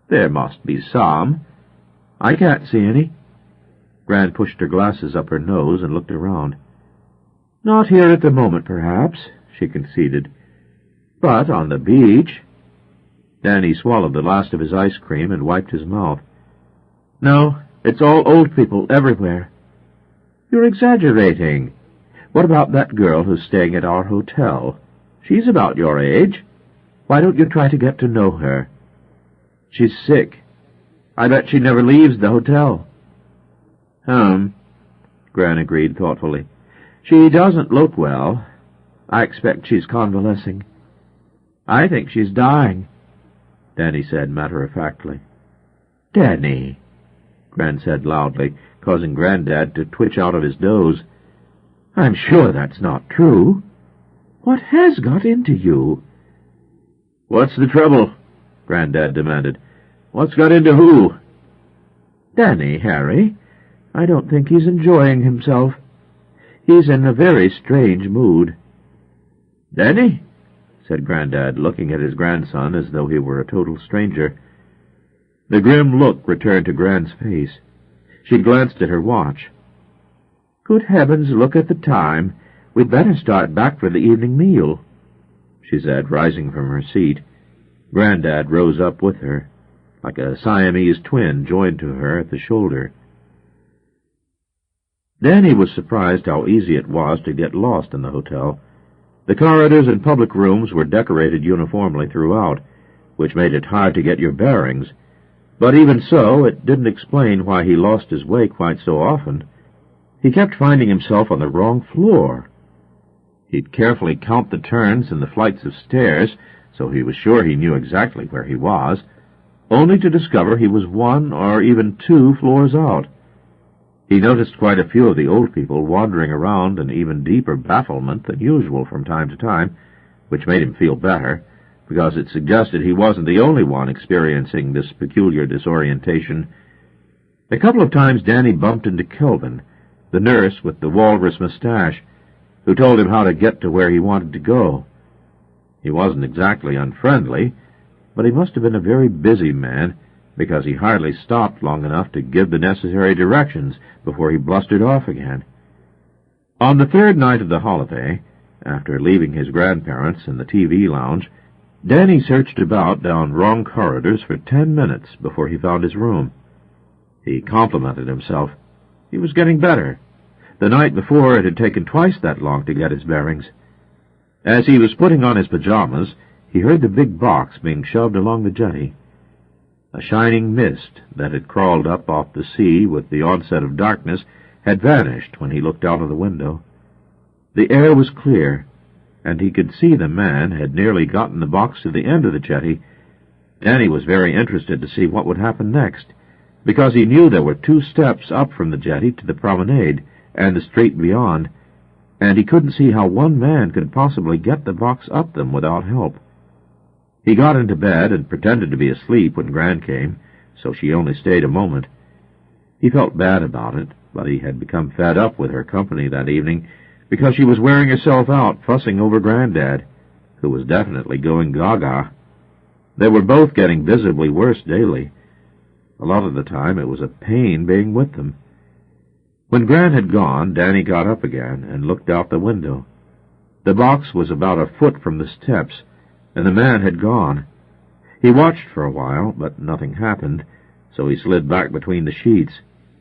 "There must be some. I can't see any." Gran pushed her glasses up her nose and looked around. "Not here at the moment, perhaps," she conceded. "But on the beach—" Danny swallowed the last of his ice cream and wiped his mouth. "No, it's all old people everywhere." "You're exaggerating. What about that girl who's staying at our hotel? She's about your age. Why don't you try to get to know her?" "She's sick. I bet she never leaves the hotel." Gran agreed thoughtfully. "She doesn't look well. I expect she's convalescing." "I think she's dying," Danny said matter-of-factly. "Danny," Gran said loudly, causing Grandad to twitch out of his doze. "I'm sure that's not true. What has got into you?" "What's the trouble?" Grandad demanded. "What's got into who?" "Danny, Harry. I don't think he's enjoying himself. He's in a very strange mood." "Danny?" said Grandad, looking at his grandson as though he were a total stranger. The grim look returned to Gran's face. She glanced at her watch. "Good heavens, look at the time. We'd better start back for the evening meal," she said, rising from her seat. Grandad rose up with her, like a Siamese twin joined to her at the shoulder. Danny was surprised how easy it was to get lost in the hotel. The corridors and public rooms were decorated uniformly throughout, which made it hard to get your bearings, But even so, it didn't explain why he lost his way quite so often. He kept finding himself on the wrong floor. He'd carefully count the turns and the flights of stairs, so he was sure he knew exactly where he was, only to discover he was one or even two floors out. He noticed quite a few of the old people wandering around in even deeper bafflement than usual from time to time, which made him feel better, because it suggested he wasn't the only one experiencing this peculiar disorientation. A couple of times Danny bumped into Kelvin, the nurse with the walrus mustache, who told him how to get to where he wanted to go. He wasn't exactly unfriendly, but he must have been a very busy man, because he hardly stopped long enough to give the necessary directions before he blustered off again. On the third night of the holiday, after leaving his grandparents in the TV lounge, Danny searched about down wrong corridors for 10 minutes before he found his room. He complimented himself. He was getting better. The night before it had taken twice that long to get his bearings. As he was putting on his pajamas, he heard the big box being shoved along the jetty. A shining mist that had crawled up off the sea with the onset of darkness had vanished when he looked out of the window. The air was clear, and he could see the man had nearly gotten the box to the end of the jetty. Danny was very interested to see what would happen next, because he knew there were 2 steps up from the jetty to the promenade and the street beyond, and he couldn't see how one man could possibly get the box up them without help. He got into bed and pretended to be asleep when Gran came, so she only stayed a moment. He felt bad about it, but he had become fed up with her company that evening, because she was wearing herself out fussing over Granddad, who was definitely going gaga. They were both getting visibly worse daily. A lot of the time it was a pain being with them. When Gran had gone, Danny got up again and looked out the window. The box was about a foot from the steps, and the man had gone. He watched for a while, but nothing happened, so he slid back between the sheets,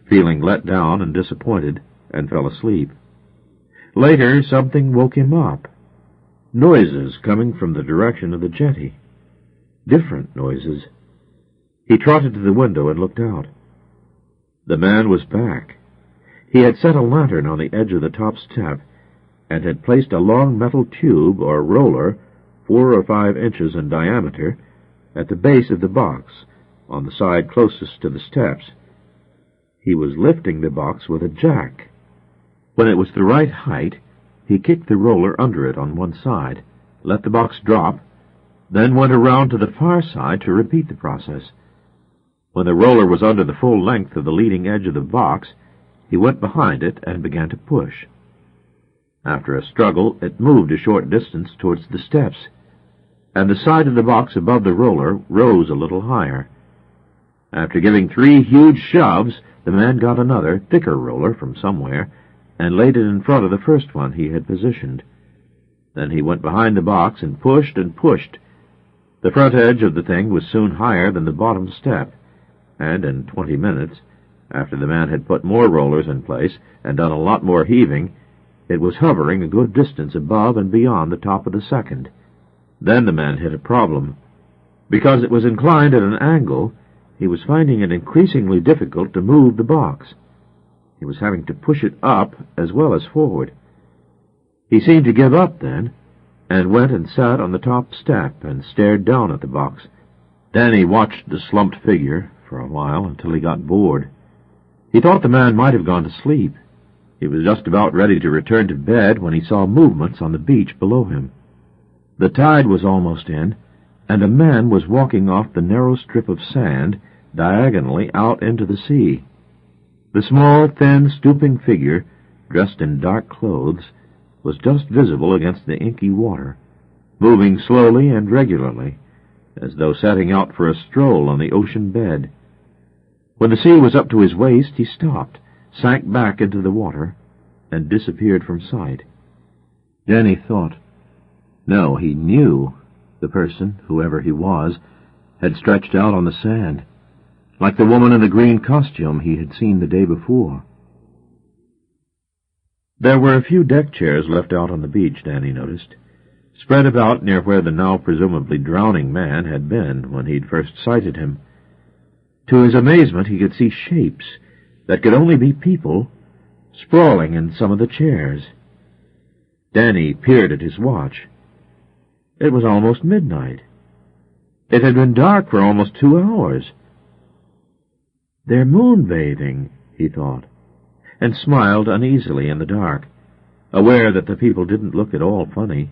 feeling let down and disappointed, and fell asleep. Later, something woke him up. Noises coming from the direction of the jetty. Different noises. He trotted to the window and looked out. The man was back. He had set a lantern on the edge of the top step, and had placed a long metal tube or roller, 4 or 5 inches in diameter, at the base of the box, on the side closest to the steps. He was lifting the box with a jack. When it was the right height, he kicked the roller under it on one side, let the box drop, then went around to the far side to repeat the process. When the roller was under the full length of the leading edge of the box, he went behind it and began to push. After a struggle, it moved a short distance towards the steps, and the side of the box above the roller rose a little higher. After giving 3 huge shoves, the man got another, thicker roller from somewhere, and laid it in front of the first one he had positioned. Then he went behind the box and pushed and pushed. The front edge of the thing was soon higher than the bottom step, and in 20 minutes, after the man had put more rollers in place and done a lot more heaving, it was hovering a good distance above and beyond the top of the second. Then the man hit a problem. Because it was inclined at an angle, he was finding it increasingly difficult to move the box. He was having to push it up as well as forward. He seemed to give up then, and went and sat on the top step and stared down at the box. Danny watched the slumped figure for a while until he got bored. He thought the man might have gone to sleep. He was just about ready to return to bed when he saw movements on the beach below him. The tide was almost in, and a man was walking off the narrow strip of sand diagonally out into the sea. The small, thin, stooping figure, dressed in dark clothes, was just visible against the inky water, moving slowly and regularly, as though setting out for a stroll on the ocean bed. When the sea was up to his waist, he stopped, sank back into the water, and disappeared from sight. Danny thought. No, he knew the person, whoever he was, had stretched out on the sand, like the woman in the green costume he had seen the day before. There were a few deck chairs left out on the beach, Danny noticed, spread about near where the now presumably drowning man had been when he'd first sighted him. To his amazement, he could see shapes that could only be people sprawling in some of the chairs. Danny peered at his watch. It was almost midnight. It had been dark for almost 2 hours. "They're moonbathing," he thought, and smiled uneasily in the dark, aware that the people didn't look at all funny.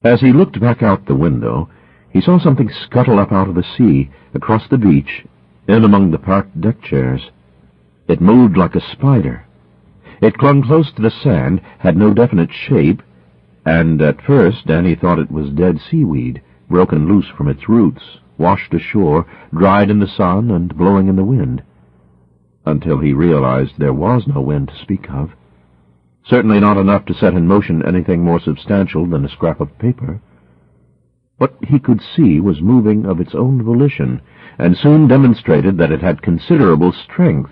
As he looked back out the window, he saw something scuttle up out of the sea, across the beach, in among the parked deck chairs. It moved like a spider. It clung close to the sand, had no definite shape, and at first Danny thought it was dead seaweed, broken loose from its roots, washed ashore, dried in the sun and blowing in the wind, until he realized there was no wind to speak of. Certainly not enough to set in motion anything more substantial than a scrap of paper. What he could see was moving of its own volition, and soon demonstrated that it had considerable strength.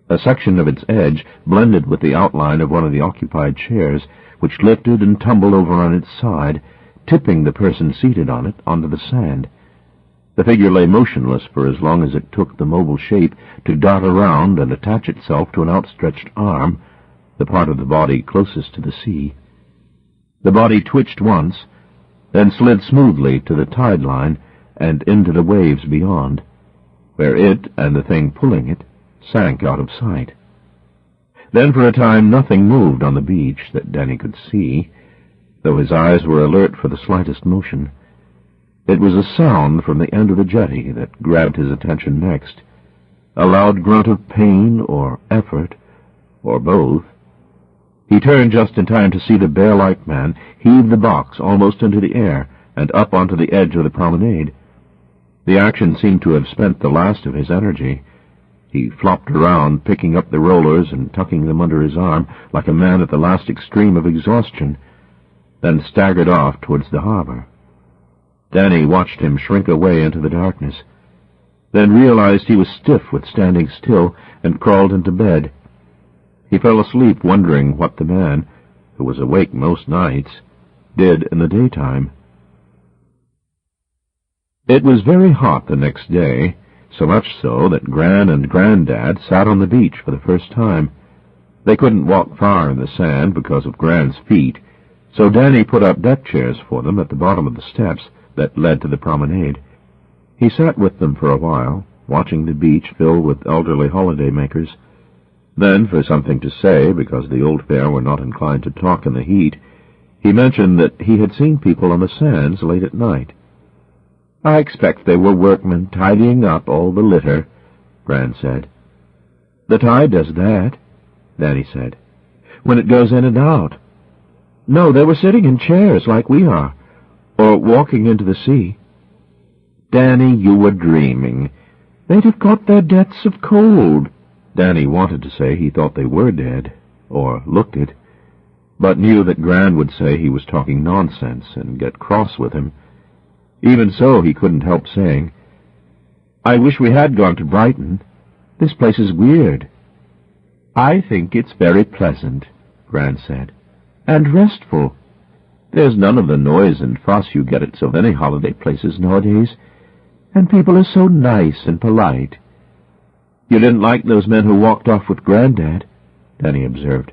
A section of its edge blended with the outline of one of the occupied chairs, which lifted and tumbled over on its side, tipping the person seated on it onto the sand. The figure lay motionless for as long as it took the mobile shape to dart around and attach itself to an outstretched arm, the part of the body closest to the sea. The body twitched once, then slid smoothly to the tide line and into the waves beyond, where it and the thing pulling it sank out of sight. Then for a time nothing moved on the beach that Danny could see, though his eyes were alert for the slightest motion. It was a sound from the end of the jetty that grabbed his attention next, a loud grunt of pain or effort, or both. He turned just in time to see the bear-like man heave the box almost into the air and up onto the edge of the promenade. The action seemed to have spent the last of his energy. He flopped around, picking up the rollers and tucking them under his arm like a man at the last extreme of exhaustion, then staggered off towards the harbor. Danny watched him shrink away into the darkness, then realized he was stiff with standing still and crawled into bed. He fell asleep wondering what the man, who was awake most nights, did in the daytime. It was very hot the next day, so much so that Gran and Grandad sat on the beach for the first time. They couldn't walk far in the sand because of Gran's feet, so Danny put up deck chairs for them at the bottom of the steps that led to the promenade. He sat with them for a while, watching the beach fill with elderly holiday-makers. Then, for something to say, because the old pair were not inclined to talk in the heat, he mentioned that he had seen people on the sands late at night. "I expect they were workmen tidying up all the litter," Gran said. "The tide does that," Danny said, "when it goes in and out. No, they were sitting in chairs like we are, or walking into the sea." "Danny, you were dreaming. They'd have caught their deaths of cold." Danny wanted to say he thought they were dead, or looked it, but knew that Gran would say he was talking nonsense and get cross with him. Even so, he couldn't help saying, "I wish we had gone to Brighton. This place is weird." "I think it's very pleasant," Gran said, "and restful. There's none of the noise and fuss you get at so many holiday places nowadays, and people are so nice and polite." "You didn't like those men who walked off with Grandad," Danny observed.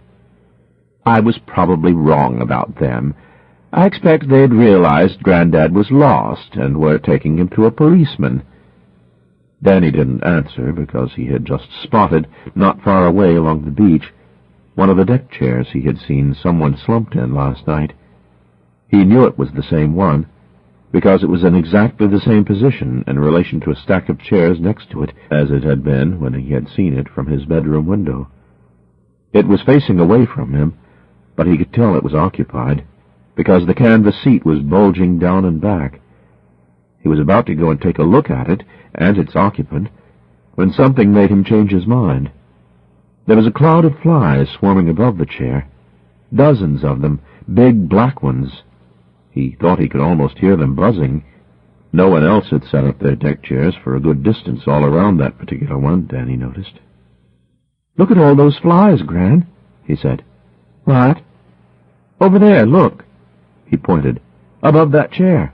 "I was probably wrong about them. I expect they'd realized Grandad was lost and were taking him to a policeman." Danny didn't answer because he had just spotted, not far away along the beach, one of the deck chairs he had seen someone slumped in last night. He knew it was the same one, because it was in exactly the same position in relation to a stack of chairs next to it as it had been when he had seen it from his bedroom window. It was facing away from him, but he could tell it was occupied, because the canvas seat was bulging down and back. He was about to go and take a look at it and its occupant, when something made him change his mind. There was a cloud of flies swarming above the chair, dozens of them, big black ones. He thought he could almost hear them buzzing. No one else had set up their deck chairs for a good distance all around that particular one, Danny noticed. "Look at all those flies, Gran," he said. "What?" "Over there, look." He pointed. "Above that chair.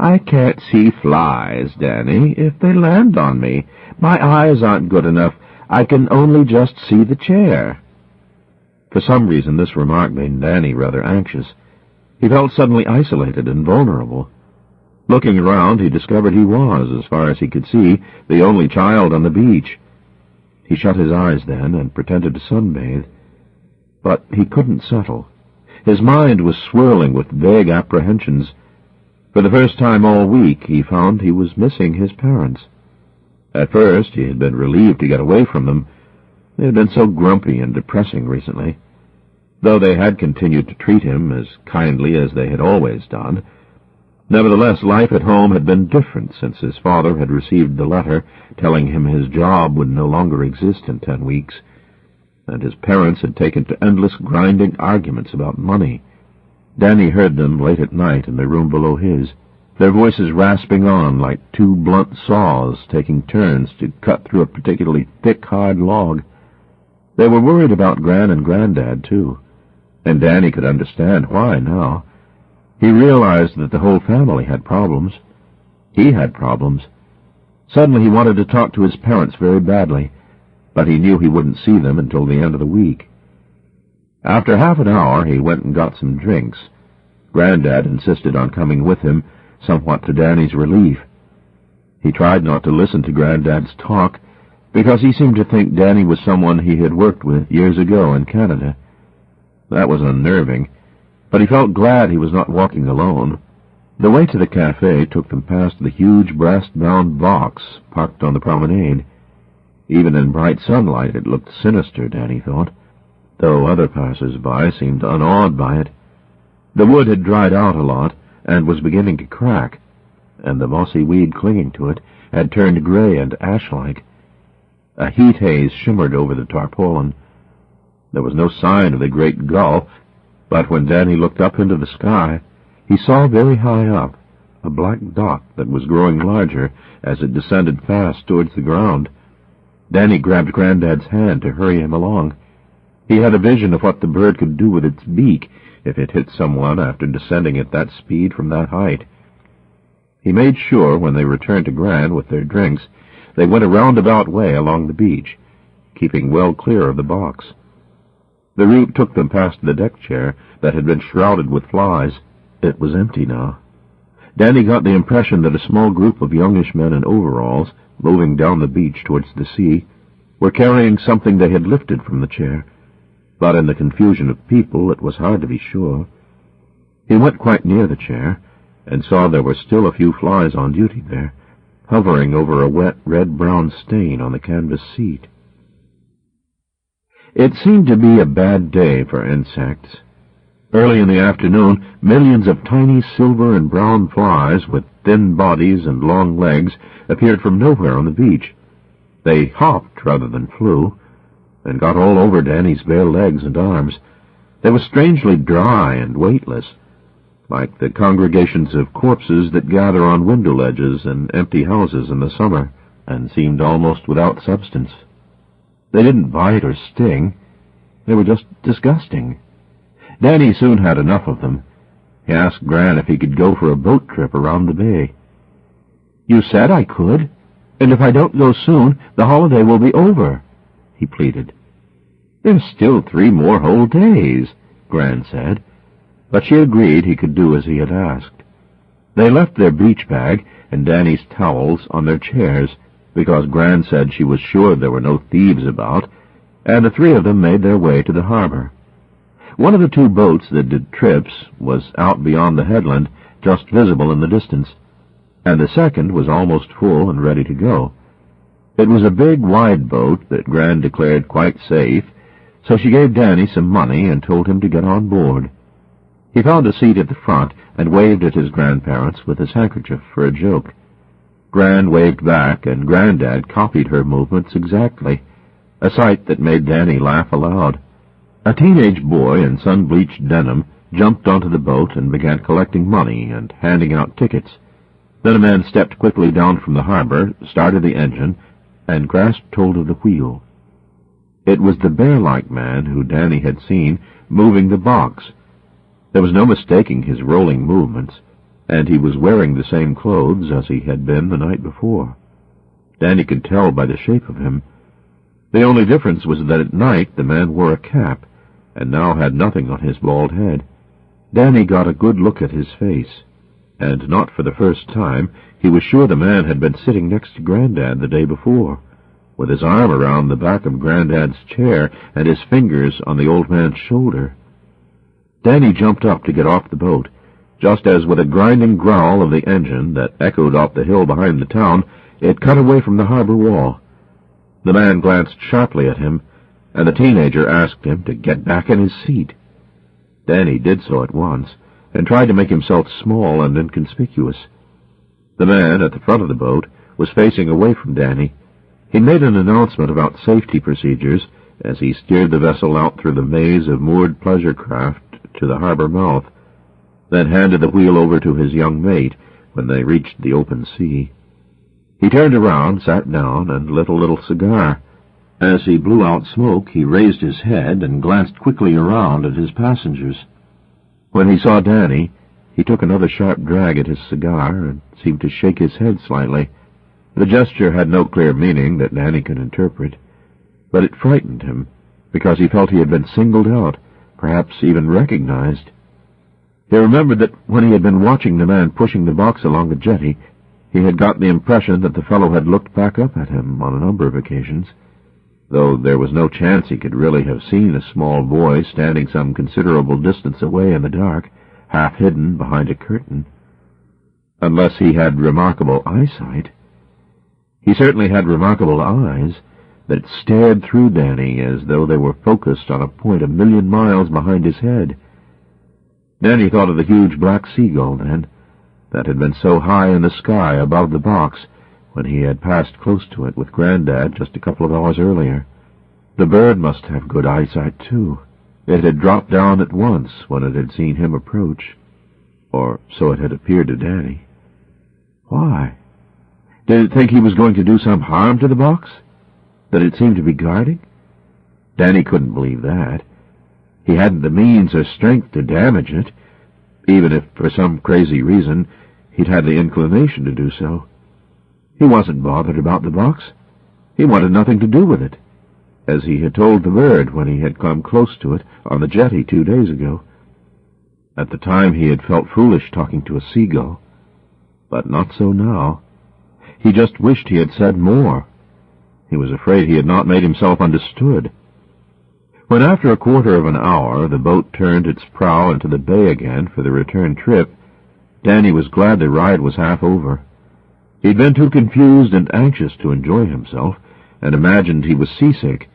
"I can't see flies, Danny, if they land on me. My eyes aren't good enough. I can only just see the chair." For some reason, this remark made Danny rather anxious. He felt suddenly isolated and vulnerable. Looking around, he discovered he was, as far as he could see, the only child on the beach. He shut his eyes then and pretended to sunbathe. But he couldn't settle. His mind was swirling with vague apprehensions. For the first time all week, he found he was missing his parents. At first, he had been relieved to get away from them. They had been so grumpy and depressing recently. Though they had continued to treat him as kindly as they had always done, nevertheless, life at home had been different since his father had received the letter telling him his job would no longer exist in 10 weeks, and his parents had taken to endless grinding arguments about money. Danny heard them late at night in the room below his, their voices rasping on like two blunt saws taking turns to cut through a particularly thick, hard log. They were worried about Gran and Granddad, too, and Danny could understand why now. He realized that the whole family had problems. He had problems. Suddenly he wanted to talk to his parents very badly, but he knew he wouldn't see them until the end of the week. After half an hour, he went and got some drinks. Granddad insisted on coming with him, somewhat to Danny's relief. He tried not to listen to Granddad's talk, because he seemed to think Danny was someone he had worked with years ago in Canada. That was unnerving, but he felt glad he was not walking alone. The way to the cafe took them past the huge brass-bound box parked on the promenade. Even in bright sunlight it looked sinister, Danny thought, though other passers-by seemed unawed by it. The wood had dried out a lot and was beginning to crack, and the mossy weed clinging to it had turned gray and ash-like. A heat haze shimmered over the tarpaulin. There was no sign of the great gull, but when Danny looked up into the sky, he saw very high up a black dot that was growing larger as it descended fast towards the ground. Danny grabbed Granddad's hand to hurry him along. He had a vision of what the bird could do with its beak if it hit someone after descending at that speed from that height. He made sure, when they returned to Gran with their drinks, they went a roundabout way along the beach, keeping well clear of the box. The route took them past the deck chair that had been shrouded with flies. It was empty now. Danny got the impression that a small group of youngish men in overalls, moving down the beach towards the sea, were carrying something they had lifted from the chair, but in the confusion of people it was hard to be sure. He went quite near the chair, and saw there were still a few flies on duty there, hovering over a wet red-brown stain on the canvas seat. It seemed to be a bad day for insects. Early in the afternoon, millions of tiny silver and brown flies with thin bodies and long legs appeared from nowhere on the beach. They hopped rather than flew, and got all over Danny's bare legs and arms. They were strangely dry and weightless, like the congregations of corpses that gather on window ledges in empty houses in the summer, and seemed almost without substance. They didn't bite or sting. They were just disgusting. Danny soon had enough of them. He asked Gran if he could go for a boat trip around the bay. "You said I could, and if I don't go soon, the holiday will be over," he pleaded. "There's still 3 more whole days," Gran said, but she agreed he could do as he had asked. They left their beach bag and Danny's towels on their chairs, because Gran said she was sure there were no thieves about, and the 3 of them made their way to the harbor. One of the 2 boats that did trips was out beyond the headland, just visible in the distance, and the second was almost full and ready to go. It was a big, wide boat that Gran declared quite safe, so she gave Danny some money and told him to get on board. He found a seat at the front and waved at his grandparents with his handkerchief for a joke. Gran waved back, and Granddad copied her movements exactly, a sight that made Danny laugh aloud. A teenage boy in sun-bleached denim jumped onto the boat and began collecting money and handing out tickets. Then a man stepped quickly down from the harbor, started the engine, and grasped hold of the wheel. It was the bear-like man who Danny had seen moving the box. There was no mistaking his rolling movements, and he was wearing the same clothes as he had been the night before. Danny could tell by the shape of him. The only difference was that at night the man wore a cap, and now had nothing on his bald head. Danny got a good look at his face, and not for the first time he was sure the man had been sitting next to Grandad the day before, with his arm around the back of Grandad's chair and his fingers on the old man's shoulder. Danny jumped up to get off the boat, just as with a grinding growl of the engine that echoed off the hill behind the town, it cut away from the harbor wall. The man glanced sharply at him, and the teenager asked him to get back in his seat. Danny did so at once, and tried to make himself small and inconspicuous. The man at the front of the boat was facing away from Danny. He made an announcement about safety procedures as he steered the vessel out through the maze of moored pleasure craft to the harbor mouth, then handed the wheel over to his young mate when they reached the open sea. He turned around, sat down, and lit a little cigar. As he blew out smoke, he raised his head and glanced quickly around at his passengers. When he saw Danny, he took another sharp drag at his cigar and seemed to shake his head slightly. The gesture had no clear meaning that Danny could interpret, but it frightened him, because he felt he had been singled out, perhaps even recognized. He remembered that when he had been watching the man pushing the box along the jetty, he had got the impression that the fellow had looked back up at him on a number of occasions, though there was no chance he could really have seen a small boy standing some considerable distance away in the dark, half hidden behind a curtain. Unless he had remarkable eyesight. He certainly had remarkable eyes that stared through Danny as though they were focused on a point 1,000,000 miles behind his head. Danny thought of the huge black seagull, then, that had been so high in the sky above the box when he had passed close to it with Grandad just a couple of hours earlier. The bird must have good eyesight, too. It had dropped down at once when it had seen him approach, or so it had appeared to Danny. Why? Did it think he was going to do some harm to the box that it seemed to be guarding? Danny couldn't believe that. He hadn't the means or strength to damage it, even if for some crazy reason he'd had the inclination to do so. He wasn't bothered about the box. He wanted nothing to do with it, as he had told the bird when he had come close to it on the jetty 2 days ago. At the time he had felt foolish talking to a seagull, but not so now. He just wished he had said more. He was afraid he had not made himself understood. When after a quarter of an hour the boat turned its prow into the bay again for the return trip, Danny was glad the ride was half over. He'd been too confused and anxious to enjoy himself, and imagined he was seasick.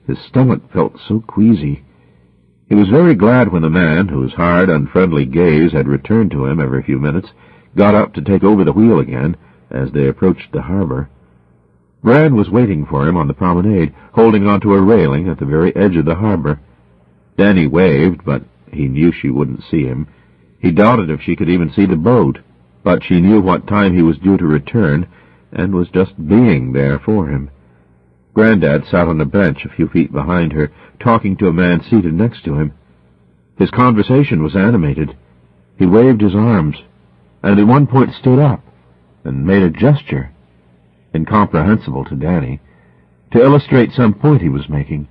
His stomach felt so queasy. He was very glad when the man, whose hard, unfriendly gaze had returned to him every few minutes, got up to take over the wheel again as they approached the harbor. Gran was waiting for him on the promenade, holding onto a railing at the very edge of the harbor. Danny waved, but he knew she wouldn't see him. He doubted if she could even see the boat, but she knew what time he was due to return, and was just being there for him. Grandad sat on a bench a few feet behind her, talking to a man seated next to him. His conversation was animated. He waved his arms, and at one point stood up and made a gesture, incomprehensible to Danny, to illustrate some point he was making.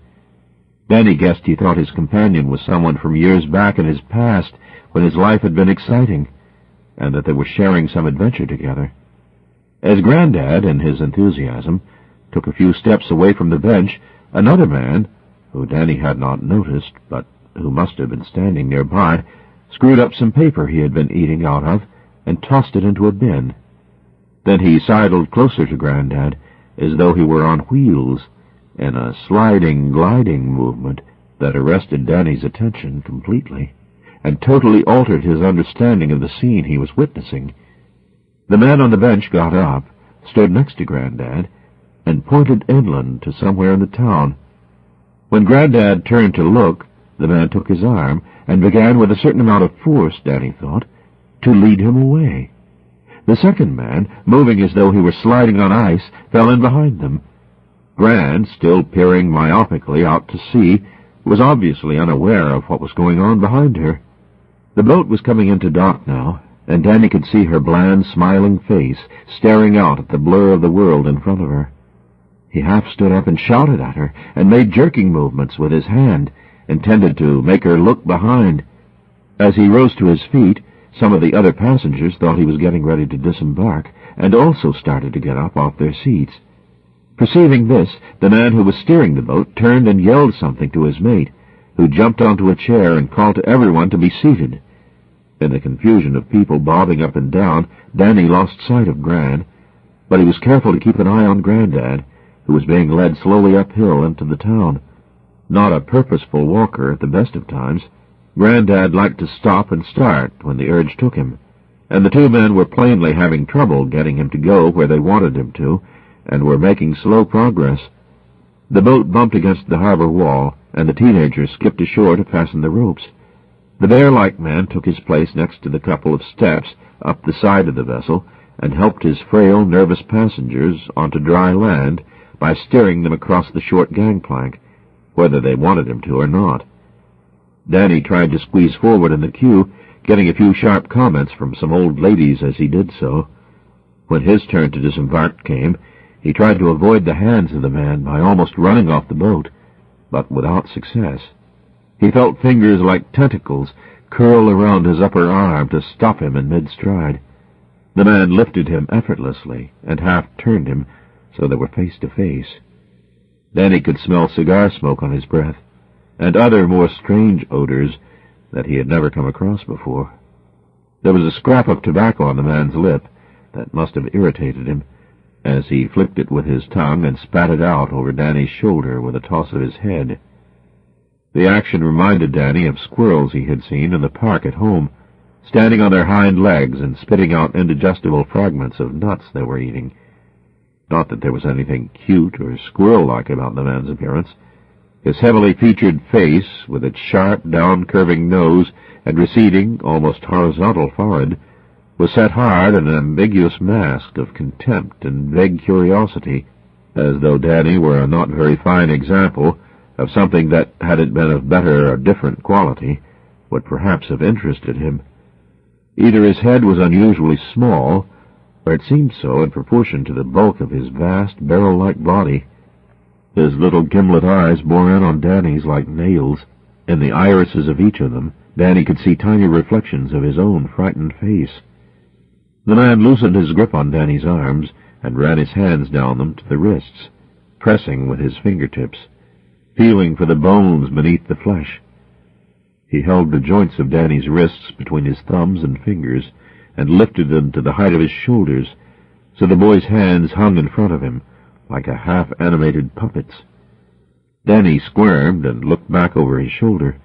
Danny guessed he thought his companion was someone from years back in his past when his life had been exciting, and that they were sharing some adventure together. As Grandad, in his enthusiasm, took a few steps away from the bench, another man, who Danny had not noticed, but who must have been standing nearby, screwed up some paper he had been eating out of and tossed it into a bin. Then he sidled closer to Grandad, as though he were on wheels, in a sliding, gliding movement that arrested Danny's attention completely, and totally altered his understanding of the scene he was witnessing. The man on the bench got up, stood next to Grandad, and pointed inland to somewhere in the town. When Grandad turned to look, the man took his arm, and began with a certain amount of force, Danny thought, to lead him away. The second man, moving as though he were sliding on ice, fell in behind them. Gran, still peering myopically out to sea, was obviously unaware of what was going on behind her. The boat was coming into dock now, and Danny could see her bland, smiling face staring out at the blur of the world in front of her. He half stood up and shouted at her, and made jerking movements with his hand, intended to make her look behind. As he rose to his feet, some of the other passengers thought he was getting ready to disembark, and also started to get up off their seats. Perceiving this, the man who was steering the boat turned and yelled something to his mate, who jumped onto a chair and called to everyone to be seated. In the confusion of people bobbing up and down, Danny lost sight of Gran, but he was careful to keep an eye on Grandad, who was being led slowly uphill into the town. Not a purposeful walker at the best of times, Grandad liked to stop and start when the urge took him, and the two men were plainly having trouble getting him to go where they wanted him to, and were making slow progress. The boat bumped against the harbor wall, and the teenagers skipped ashore to fasten the ropes. The bear-like man took his place next to the couple of steps up the side of the vessel, and helped his frail, nervous passengers onto dry land by steering them across the short gangplank, whether they wanted him to or not. Danny tried to squeeze forward in the queue, getting a few sharp comments from some old ladies as he did so. When his turn to disembark came, he tried to avoid the hands of the man by almost running off the boat, but without success. He felt fingers like tentacles curl around his upper arm to stop him in mid-stride. The man lifted him effortlessly and half-turned him so they were face to face. Danny could smell cigar smoke on his breath, and other more strange odors that he had never come across before. There was a scrap of tobacco on the man's lip that must have irritated him, as he flicked it with his tongue and spat it out over Danny's shoulder with a toss of his head. The action reminded Danny of squirrels he had seen in the park at home, standing on their hind legs and spitting out indigestible fragments of nuts they were eating. Not that there was anything cute or squirrel-like about the man's appearance. His heavily featured face, with its sharp, down-curving nose and receding, almost horizontal forehead, was set hard in an ambiguous mask of contempt and vague curiosity, as though Danny were a not very fine example of something that, had it been of better or different quality, would perhaps have interested him. Either his head was unusually small, or it seemed so in proportion to the bulk of his vast, barrel-like body. His little gimlet eyes bore in on Danny's like nails. In the irises of each of them, Danny could see tiny reflections of his own frightened face. The man loosened his grip on Danny's arms and ran his hands down them to the wrists, pressing with his fingertips, feeling for the bones beneath the flesh. He held the joints of Danny's wrists between his thumbs and fingers and lifted them to the height of his shoulders, so the boy's hands hung in front of him like a half-animated puppet's. Danny squirmed and looked back over his shoulder.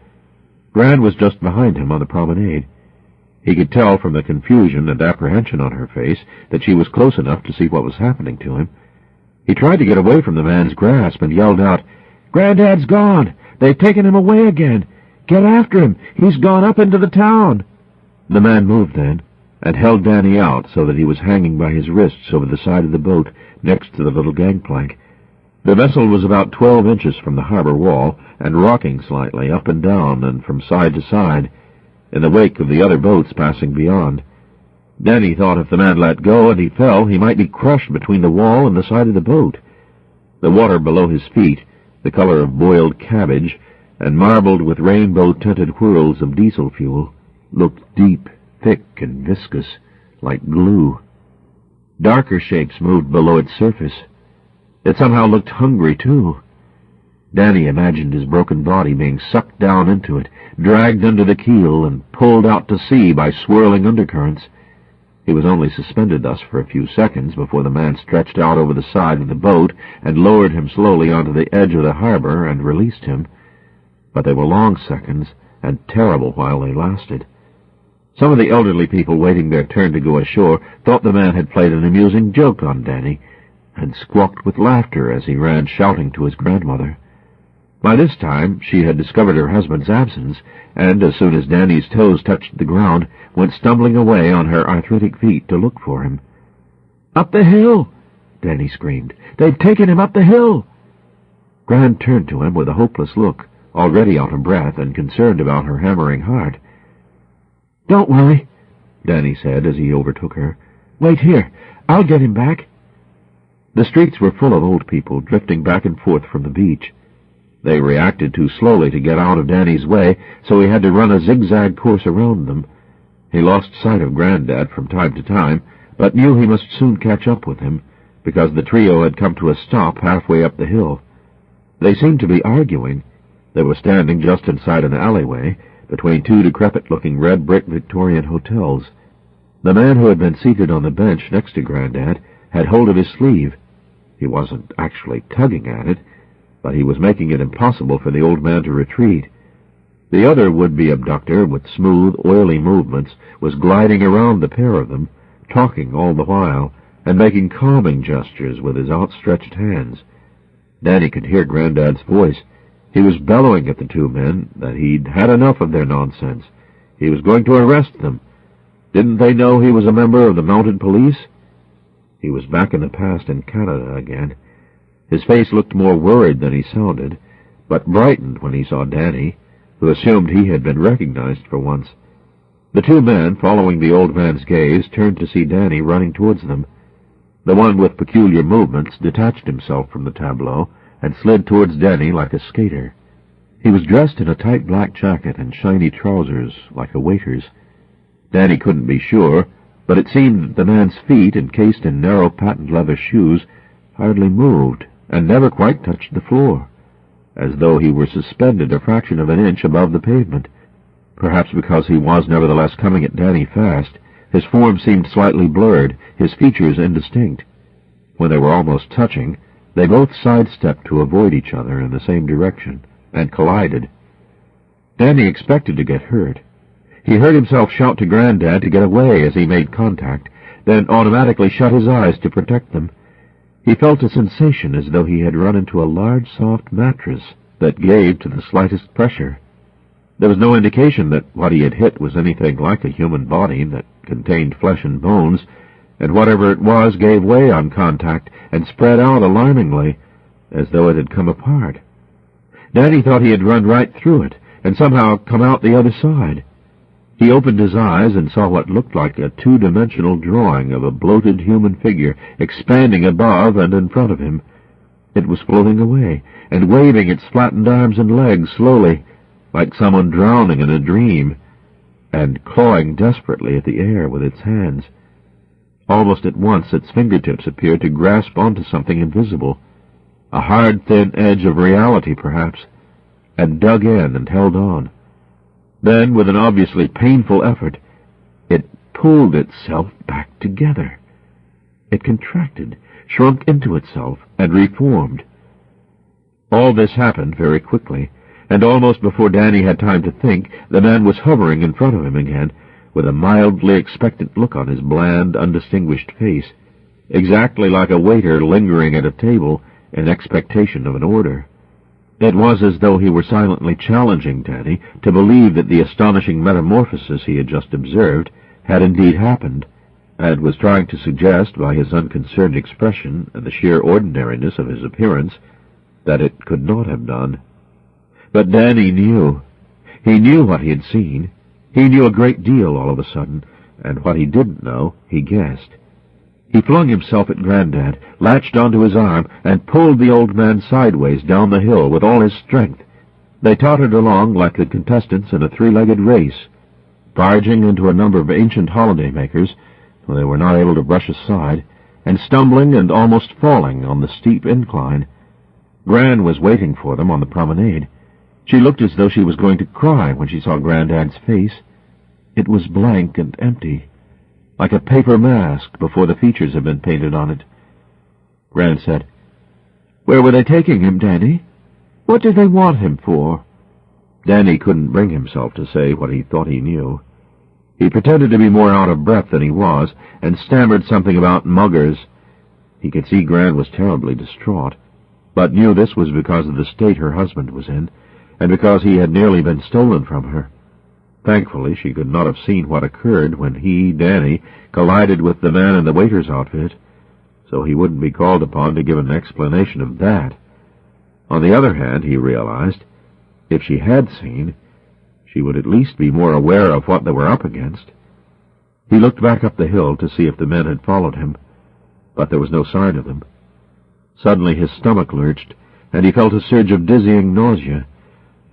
Gran was just behind him on the promenade. He could tell from the confusion and apprehension on her face that she was close enough to see what was happening to him. He tried to get away from the man's grasp and yelled out, "Granddad's gone! They've taken him away again! Get after him! He's gone up into the town!" The man moved then, and held Danny out so that he was hanging by his wrists over the side of the boat next to the little gangplank. The vessel was about 12 inches from the harbor wall and rocking slightly up and down and from side to side, in the wake of the other boats passing beyond. Danny thought if the man let go and he fell, he might be crushed between the wall and the side of the boat. The water below his feet, the color of boiled cabbage, and marbled with rainbow-tinted whirls of diesel fuel, looked deep, thick, and viscous, like glue. Darker shapes moved below its surface. It somehow looked hungry, too. Danny imagined his broken body being sucked down into it, dragged under the keel, and pulled out to sea by swirling undercurrents. He was only suspended thus for a few seconds before the man stretched out over the side of the boat and lowered him slowly onto the edge of the harbor and released him. But they were long seconds, and terrible while they lasted. Some of the elderly people waiting their turn to go ashore thought the man had played an amusing joke on Danny, and squawked with laughter as he ran shouting to his grandmother. By this time she had discovered her husband's absence, and as soon as Danny's toes touched the ground, went stumbling away on her arthritic feet to look for him. "Up the hill!" Danny screamed. "They've taken him up the hill!" Gran turned to him with a hopeless look, already out of breath and concerned about her hammering heart. "Don't worry," Danny said as he overtook her. "Wait here. I'll get him back." The streets were full of old people drifting back and forth from the beach. They reacted too slowly to get out of Danny's way, so he had to run a zigzag course around them. He lost sight of Granddad from time to time, but knew he must soon catch up with him, because the trio had come to a stop halfway up the hill. They seemed to be arguing. They were standing just inside an alleyway, between two decrepit-looking red-brick Victorian hotels. The man who had been seated on the bench next to Granddad had hold of his sleeve. He wasn't actually tugging at it, but he was making it impossible for the old man to retreat. The other would-be abductor, with smooth, oily movements, was gliding around the pair of them, talking all the while, and making calming gestures with his outstretched hands. Danny could hear Granddad's voice. He was bellowing at the two men that he'd had enough of their nonsense. He was going to arrest them. Didn't they know he was a member of the mounted police? He was back in the past in Canada again. His face looked more worried than he sounded, but brightened when he saw Danny, who assumed he had been recognized for once. The two men, following the old man's gaze, turned to see Danny running towards them. The one with peculiar movements detached himself from the tableau and slid towards Danny like a skater. He was dressed in a tight black jacket and shiny trousers like a waiter's. Danny couldn't be sure, but it seemed that the man's feet, encased in narrow patent leather shoes, hardly moved and never quite touched the floor, as though he were suspended a fraction of an inch above the pavement. Perhaps because he was nevertheless coming at Danny fast, his form seemed slightly blurred, his features indistinct. When they were almost touching, they both sidestepped to avoid each other in the same direction, and collided. Danny expected to get hurt. He heard himself shout to Granddad to get away as he made contact, then automatically shut his eyes to protect them. He felt a sensation as though he had run into a large, soft mattress that gave to the slightest pressure. There was no indication that what he had hit was anything like a human body that contained flesh and bones, and whatever it was gave way on contact and spread out alarmingly, as though it had come apart. Danny thought he had run right through it, and somehow come out the other side. He opened his eyes and saw what looked like a two-dimensional drawing of a bloated human figure expanding above and in front of him. It was floating away, and waving its flattened arms and legs slowly, like someone drowning in a dream, and clawing desperately at the air with its hands. Almost at once its fingertips appeared to grasp onto something invisible, a hard, thin edge of reality, perhaps, and dug in and held on. Then, with an obviously painful effort, it pulled itself back together. It contracted, shrunk into itself, and reformed. All this happened very quickly, and almost before Danny had time to think, the man was hovering in front of him again, with a mildly expectant look on his bland, undistinguished face, exactly like a waiter lingering at a table in expectation of an order. It was as though he were silently challenging Danny to believe that the astonishing metamorphosis he had just observed had indeed happened, and was trying to suggest by his unconcerned expression and the sheer ordinariness of his appearance that it could not have done. But Danny knew. He knew what he had seen. He knew a great deal all of a sudden, and what he didn't know, he guessed. He flung himself at Granddad, latched onto his arm, and pulled the old man sideways down the hill with all his strength. They tottered along like the contestants in a three-legged race, barging into a number of ancient holiday-makers, though they were not able to brush aside, and stumbling and almost falling on the steep incline. Gran was waiting for them on the promenade. She looked as though she was going to cry when she saw Granddad's face. It was blank and empty, like a paper mask before the features had been painted on it. Gran said, "Where were they taking him, Danny? What did they want him for?" Danny couldn't bring himself to say what he thought he knew. He pretended to be more out of breath than he was, and stammered something about muggers. He could see Gran was terribly distraught, but knew this was because of the state her husband was in, and because he had nearly been stolen from her. Thankfully, she could not have seen what occurred when he, Danny, collided with the man in the waiter's outfit, so he wouldn't be called upon to give an explanation of that. On the other hand, he realized, if she had seen, she would at least be more aware of what they were up against. He looked back up the hill to see if the men had followed him, but there was no sign of them. Suddenly his stomach lurched, and he felt a surge of dizzying nausea,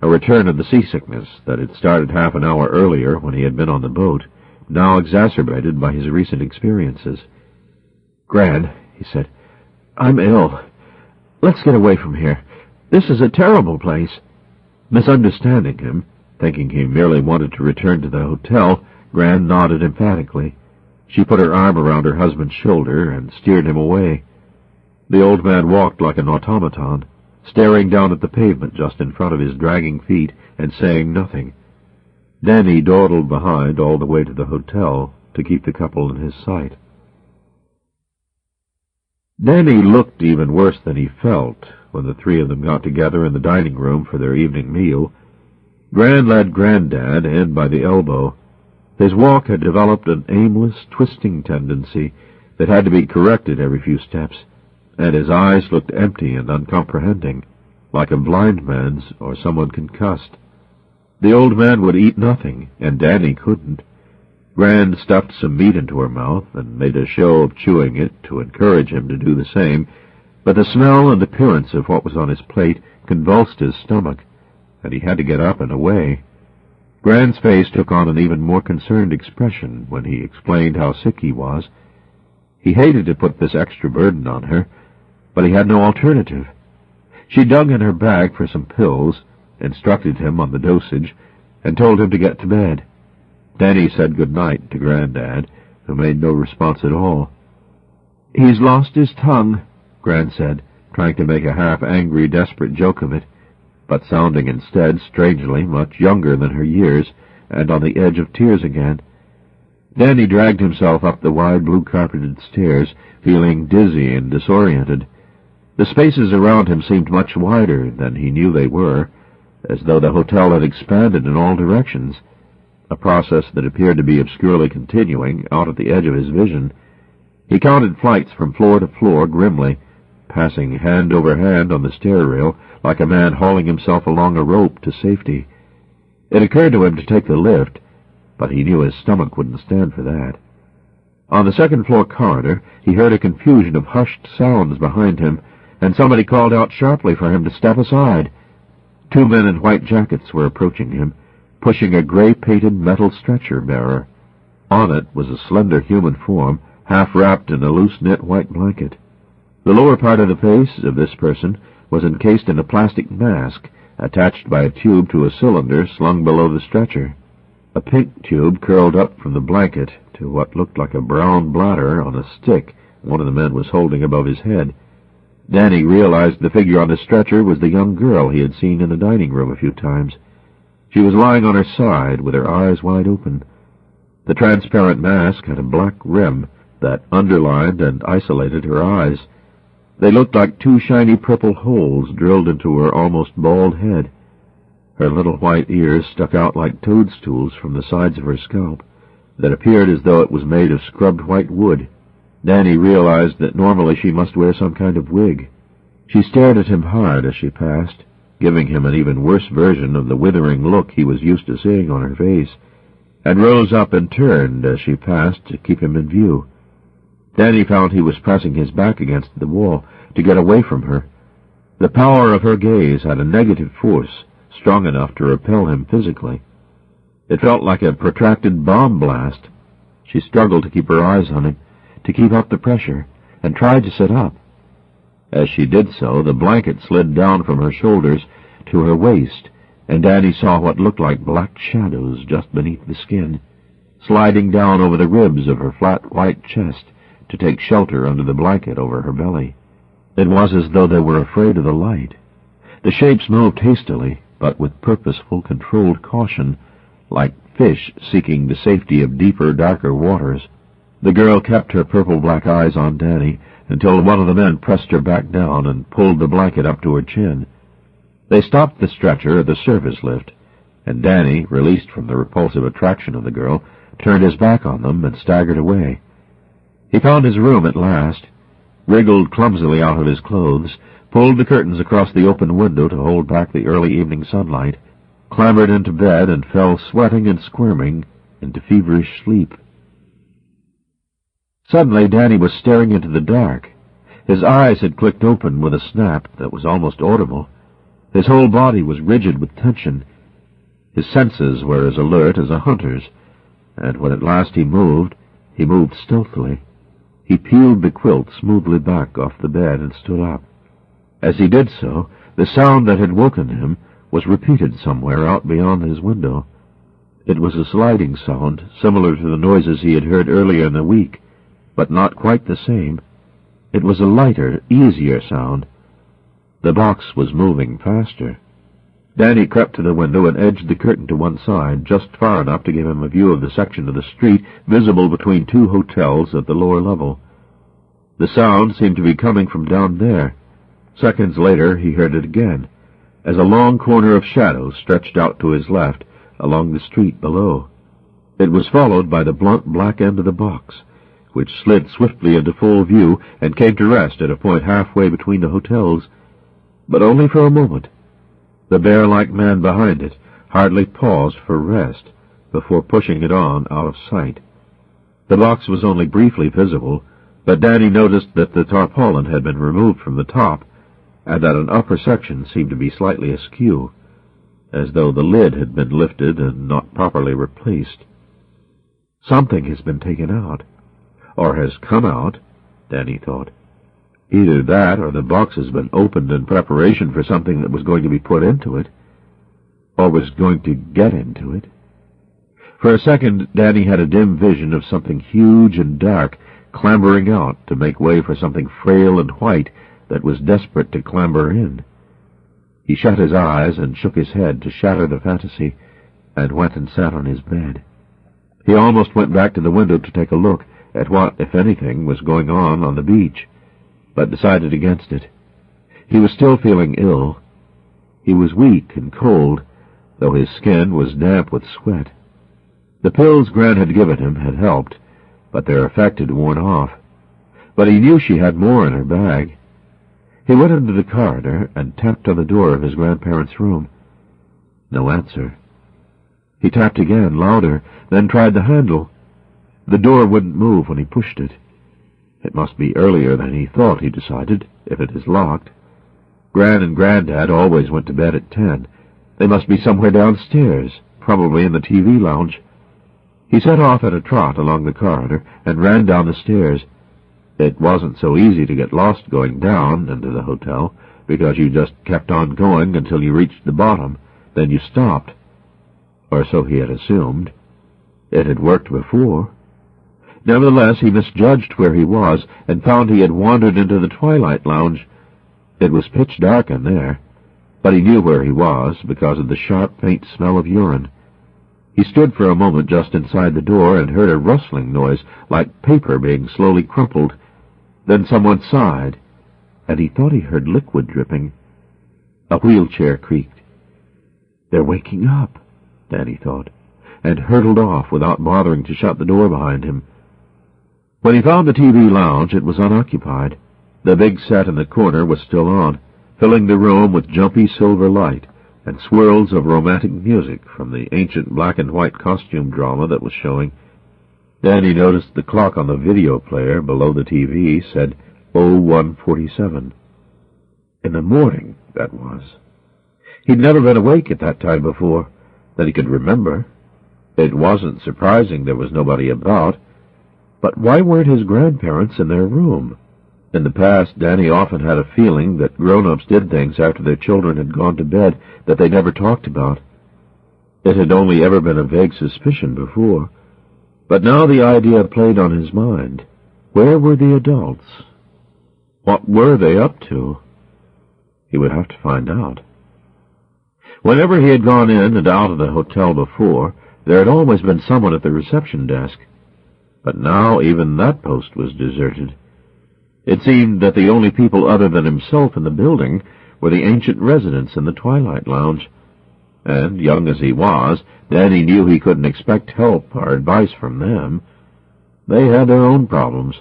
a return of the seasickness that had started half an hour earlier when he had been on the boat, now exacerbated by his recent experiences. "Gran," he said, "I'm ill. Let's get away from here. This is a terrible place." Misunderstanding him, thinking he merely wanted to return to the hotel, Gran nodded emphatically. She put her arm around her husband's shoulder and steered him away. The old man walked like an automaton, staring down at the pavement just in front of his dragging feet and saying nothing. Danny dawdled behind all the way to the hotel to keep the couple in his sight. Danny looked even worse than he felt when the three of them got together in the dining room for their evening meal. Gran led Granddad in by the elbow. His walk had developed an aimless, twisting tendency that had to be corrected every few steps, and his eyes looked empty and uncomprehending, like a blind man's or someone concussed. The old man would eat nothing, and Danny couldn't. Gran stuffed some meat into her mouth and made a show of chewing it to encourage him to do the same, but the smell and appearance of what was on his plate convulsed his stomach, and he had to get up and away. Gran's face took on an even more concerned expression when he explained how sick he was. He hated to put this extra burden on her, but he had no alternative. She dug in her bag for some pills, instructed him on the dosage, and told him to get to bed. Danny said good night to Granddad, who made no response at all. "He's lost his tongue," Gran said, trying to make a half-angry, desperate joke of it, but sounding instead strangely much younger than her years, and on the edge of tears again. Danny dragged himself up the wide blue-carpeted stairs, feeling dizzy and disoriented. The spaces around him seemed much wider than he knew they were, as though the hotel had expanded in all directions, a process that appeared to be obscurely continuing out at the edge of his vision. He counted flights from floor to floor grimly, passing hand over hand on the stair rail like a man hauling himself along a rope to safety. It occurred to him to take the lift, but he knew his stomach wouldn't stand for that. On the second-floor corridor, he heard a confusion of hushed sounds behind him, and somebody called out sharply for him to step aside. 2 men in white jackets were approaching him, pushing a gray-painted metal stretcher-bearer. On it was a slender human form, half wrapped in a loose-knit white blanket. The lower part of the face of this person was encased in a plastic mask, attached by a tube to a cylinder slung below the stretcher. A pink tube curled up from the blanket to what looked like a brown bladder on a stick one of the men was holding above his head. Danny realized the figure on the stretcher was the young girl he had seen in the dining room a few times. She was lying on her side with her eyes wide open. The transparent mask had a black rim that underlined and isolated her eyes. They looked like 2 shiny purple holes drilled into her almost bald head. Her little white ears stuck out like toadstools from the sides of her scalp that appeared as though it was made of scrubbed white wood. Danny realized that normally she must wear some kind of wig. She stared at him hard as she passed, giving him an even worse version of the withering look he was used to seeing on her face, and rose up and turned as she passed to keep him in view. Danny found he was pressing his back against the wall to get away from her. The power of her gaze had a negative force strong enough to repel him physically. It felt like a protracted bomb blast. She struggled to keep her eyes on him, to keep up the pressure, and tried to sit up. As she did so, the blanket slid down from her shoulders to her waist, and Danny saw what looked like black shadows just beneath the skin, sliding down over the ribs of her flat white chest to take shelter under the blanket over her belly. It was as though they were afraid of the light. The shapes moved hastily, but with purposeful, controlled caution, like fish seeking the safety of deeper, darker waters. The girl kept her purple-black eyes on Danny until one of the men pressed her back down and pulled the blanket up to her chin. They stopped the stretcher at the service lift, and Danny, released from the repulsive attraction of the girl, turned his back on them and staggered away. He found his room at last, wriggled clumsily out of his clothes, pulled the curtains across the open window to hold back the early evening sunlight, clambered into bed, and fell sweating and squirming into feverish sleep. Suddenly, Danny was staring into the dark. His eyes had clicked open with a snap that was almost audible. His whole body was rigid with tension. His senses were as alert as a hunter's, and when at last he moved stealthily. He peeled the quilt smoothly back off the bed and stood up. As he did so, the sound that had woken him was repeated somewhere out beyond his window. It was a sliding sound, similar to the noises he had heard earlier in the week, but not quite the same. It was a lighter, easier sound. The box was moving faster. Danny crept to the window and edged the curtain to one side, just far enough to give him a view of the section of the street visible between two hotels at the lower level. The sound seemed to be coming from down there. Seconds later he heard it again, as a long corner of shadow stretched out to his left along the street below. It was followed by the blunt black end of the box, which slid swiftly into full view and came to rest at a point halfway between the hotels, but only for a moment. The bear-like man behind it hardly paused for rest before pushing it on out of sight. The box was only briefly visible, but Danny noticed that the tarpaulin had been removed from the top, and that an upper section seemed to be slightly askew, as though the lid had been lifted and not properly replaced. Something has been taken out, or has come out, Danny thought. Either that or the box has been opened in preparation for something that was going to be put into it, or was going to get into it. For a second, Danny had a dim vision of something huge and dark clambering out to make way for something frail and white that was desperate to clamber in. He shut his eyes and shook his head to shatter the fantasy, and went and sat on his bed. He almost went back to the window to take a look at what, if anything, was going on the beach, but decided against it. He was still feeling ill. He was weak and cold, though his skin was damp with sweat. The pills Gran had given him had helped, but their effect had worn off. But he knew she had more in her bag. He went into the corridor and tapped on the door of his grandparents' room. No answer. He tapped again, louder, then tried the handle. The door wouldn't move when he pushed it. It must be earlier than he thought, he decided, if it is locked. Gran and Granddad always went to bed at 10. They must be somewhere downstairs, probably in the TV lounge. He set off at a trot along the corridor and ran down the stairs. It wasn't so easy to get lost going down into the hotel, because you just kept on going until you reached the bottom. Then you stopped. Or so he had assumed. It had worked before. Nevertheless, he misjudged where he was and found he had wandered into the twilight lounge. It was pitch dark in there, but he knew where he was because of the sharp, faint smell of urine. He stood for a moment just inside the door and heard a rustling noise like paper being slowly crumpled. Then someone sighed, and he thought he heard liquid dripping. A wheelchair creaked. "They're waking up," Danny thought, and hurtled off without bothering to shut the door behind him. When he found the TV lounge, it was unoccupied. The big set in the corner was still on, filling the room with jumpy silver light and swirls of romantic music from the ancient black-and-white costume drama that was showing. Danny noticed the clock on the video player below the TV said 01:47. In the morning, that was. He'd never been awake at that time before, that he could remember. It wasn't surprising there was nobody about. But why weren't his grandparents in their room? In the past, Danny often had a feeling that grown-ups did things after their children had gone to bed that they never talked about. It had only ever been a vague suspicion before. But now the idea played on his mind. Where were the adults? What were they up to? He would have to find out. Whenever he had gone in and out of the hotel before, there had always been someone at the reception desk. But now even that post was deserted. It seemed that the only people other than himself in the building were the ancient residents in the twilight lounge. And, young as he was, Danny knew he couldn't expect help or advice from them. They had their own problems.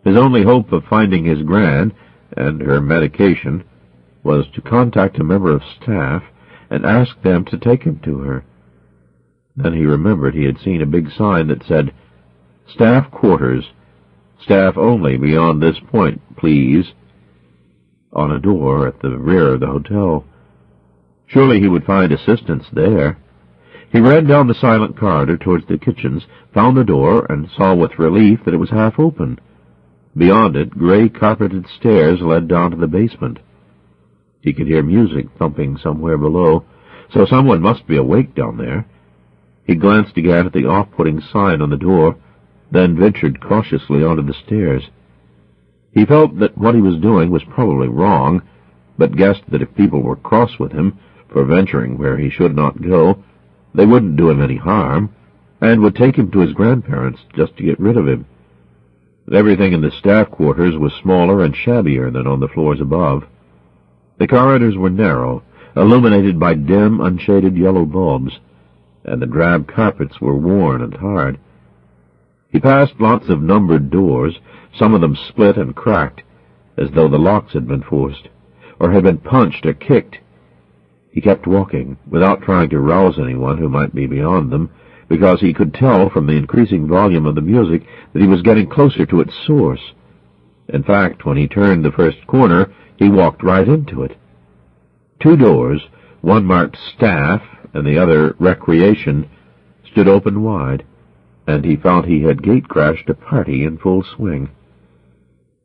His only hope of finding his Gran and her medication was to contact a member of staff and ask them to take him to her. Then he remembered he had seen a big sign that said, "Staff Quarters, Staff only beyond this point, please," on a door at the rear of the hotel. Surely he would find assistance there. He ran down the silent corridor towards the kitchens, found the door, and saw with relief that it was half open. Beyond it, gray-carpeted stairs led down to the basement. He could hear music thumping somewhere below, so someone must be awake down there. He glanced again at the off-putting sign on the door, then ventured cautiously onto the stairs. He felt that what he was doing was probably wrong, but guessed that if people were cross with him for venturing where he should not go, they wouldn't do him any harm, and would take him to his grandparents just to get rid of him. Everything in the staff quarters was smaller and shabbier than on the floors above. The corridors were narrow, illuminated by dim, unshaded yellow bulbs, and the drab carpets were worn and hard. He passed lots of numbered doors, some of them split and cracked, as though the locks had been forced, or had been punched or kicked. He kept walking, without trying to rouse anyone who might be beyond them, because he could tell from the increasing volume of the music that he was getting closer to its source. In fact, when he turned the first corner, he walked right into it. Two doors, one marked Staff and the other Recreation, stood open wide, and he found he had gate-crashed a party in full swing.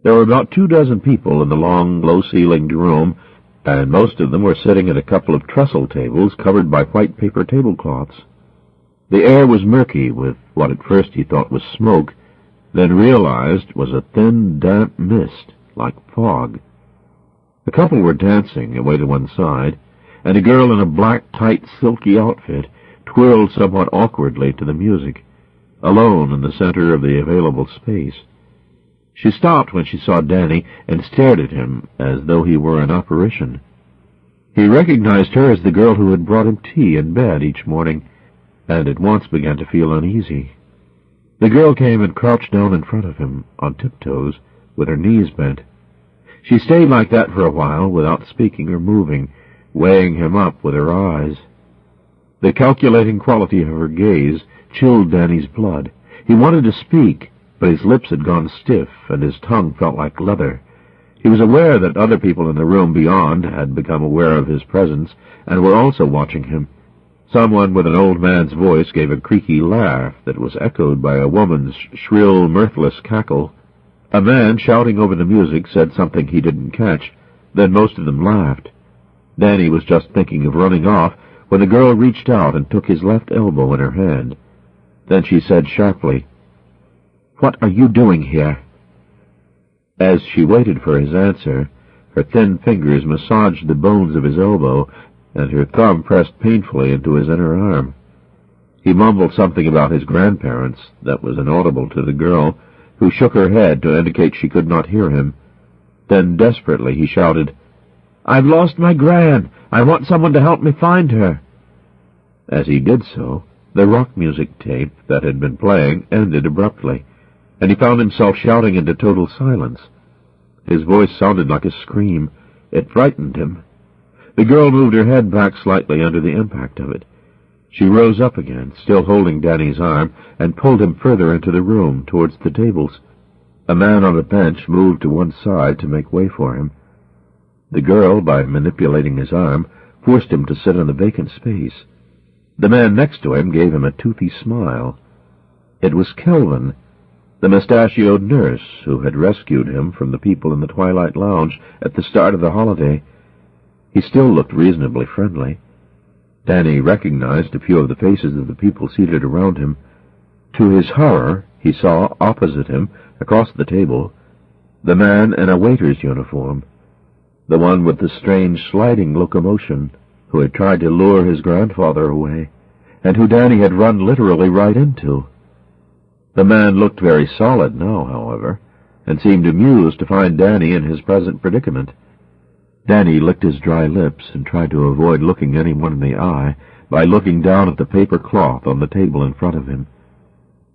There were about 24 people in the long, low-ceilinged room, and most of them were sitting at a couple of trestle tables covered by white paper tablecloths. The air was murky with what at first he thought was smoke, then realized was a thin, damp mist, like fog. A couple were dancing away to one side, and a girl in a black, tight, silky outfit twirled somewhat awkwardly to the music, alone in the center of the available space. She stopped when she saw Danny and stared at him as though he were an apparition. He recognized her as the girl who had brought him tea in bed each morning, and at once began to feel uneasy. The girl came and crouched down in front of him, on tiptoes, with her knees bent. She stayed like that for a while, without speaking or moving, weighing him up with her eyes. The calculating quality of her gaze chilled Danny's blood. He wanted to speak, but his lips had gone stiff, and his tongue felt like leather. He was aware that other people in the room beyond had become aware of his presence, and were also watching him. Someone with an old man's voice gave a creaky laugh that was echoed by a woman's shrill, mirthless cackle. A man shouting over the music said something he didn't catch. Then most of them laughed. Danny was just thinking of running off when the girl reached out and took his left elbow in her hand. Then she said sharply, "What are you doing here?" As she waited for his answer, her thin fingers massaged the bones of his elbow, and her thumb pressed painfully into his inner arm. He mumbled something about his grandparents that was inaudible to the girl, who shook her head to indicate she could not hear him. Then desperately he shouted, "I've lost my gran! I want someone to help me find her!" As he did so, the rock music tape that had been playing ended abruptly, and he found himself shouting into total silence. His voice sounded like a scream. It frightened him. The girl moved her head back slightly under the impact of it. She rose up again, still holding Danny's arm, and pulled him further into the room, towards the tables. A man on a bench moved to one side to make way for him. The girl, by manipulating his arm, forced him to sit in the vacant space. The man next to him gave him a toothy smile. It was Kelvin, the mustachioed nurse who had rescued him from the people in the Twilight Lounge at the start of the holiday. He still looked reasonably friendly. Danny recognized a few of the faces of the people seated around him. To his horror, he saw, opposite him, across the table, the man in a waiter's uniform, the one with the strange sliding locomotion, who had tried to lure his grandfather away, and who Danny had run literally right into. The man looked very solid now, however, and seemed amused to find Danny in his present predicament. Danny licked his dry lips and tried to avoid looking anyone in the eye by looking down at the paper cloth on the table in front of him.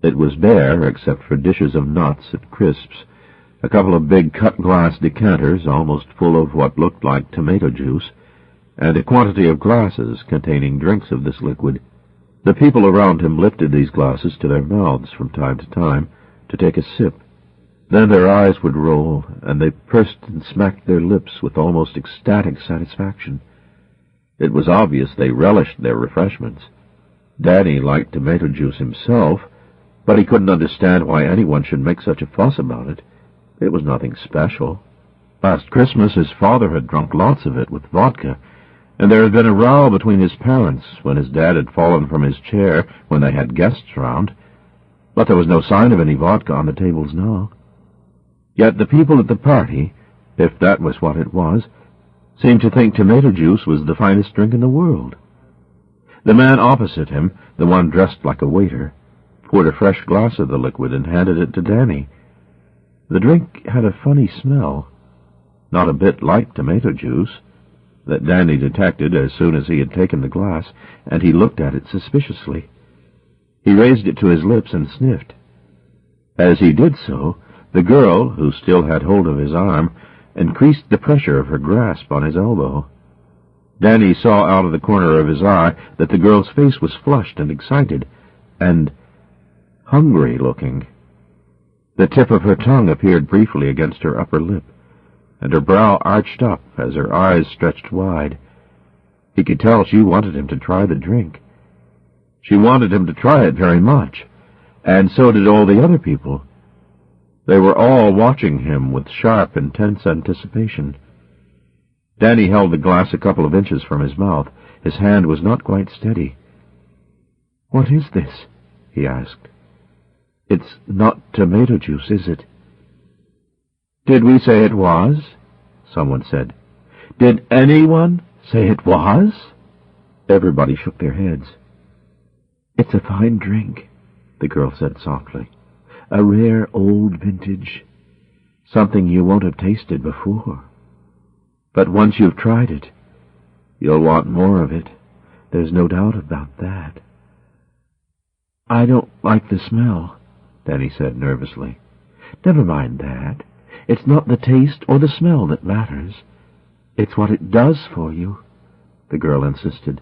It was bare, except for dishes of nuts and crisps, a couple of big cut-glass decanters almost full of what looked like tomato juice, and a quantity of glasses containing drinks of this liquid. The people around him lifted these glasses to their mouths from time to time to take a sip. Then their eyes would roll, and they pursed and smacked their lips with almost ecstatic satisfaction. It was obvious they relished their refreshments. Danny liked tomato juice himself, but he couldn't understand why anyone should make such a fuss about it. It was nothing special. Last Christmas his father had drunk lots of it with vodka, and there had been a row between his parents when his dad had fallen from his chair when they had guests round, but there was no sign of any vodka on the tables now. Yet the people at the party, if that was what it was, seemed to think tomato juice was the finest drink in the world. The man opposite him, the one dressed like a waiter, poured a fresh glass of the liquid and handed it to Danny. The drink had a funny smell, not a bit like tomato juice, that Danny detected as soon as he had taken the glass, and he looked at it suspiciously. He raised it to his lips and sniffed. As he did so, the girl, who still had hold of his arm, increased the pressure of her grasp on his elbow. Danny saw out of the corner of his eye that the girl's face was flushed and excited, and hungry-looking. The tip of her tongue appeared briefly against her upper lip, and her brow arched up as her eyes stretched wide. He could tell she wanted him to try the drink. She wanted him to try it very much, and so did all the other people. They were all watching him with sharp, intense anticipation. Danny held the glass a couple of inches from his mouth. His hand was not quite steady. "What is this?" he asked. "It's not tomato juice, is it?" "Did we say it was?" someone said. "Did anyone say it was?" Everybody shook their heads. "It's a fine drink," the girl said softly. "A rare old vintage. Something you won't have tasted before. But once you've tried it, you'll want more of it. There's no doubt about that." "I don't like the smell," Danny said nervously. "Never mind that. It's not the taste or the smell that matters. It's what it does for you," the girl insisted.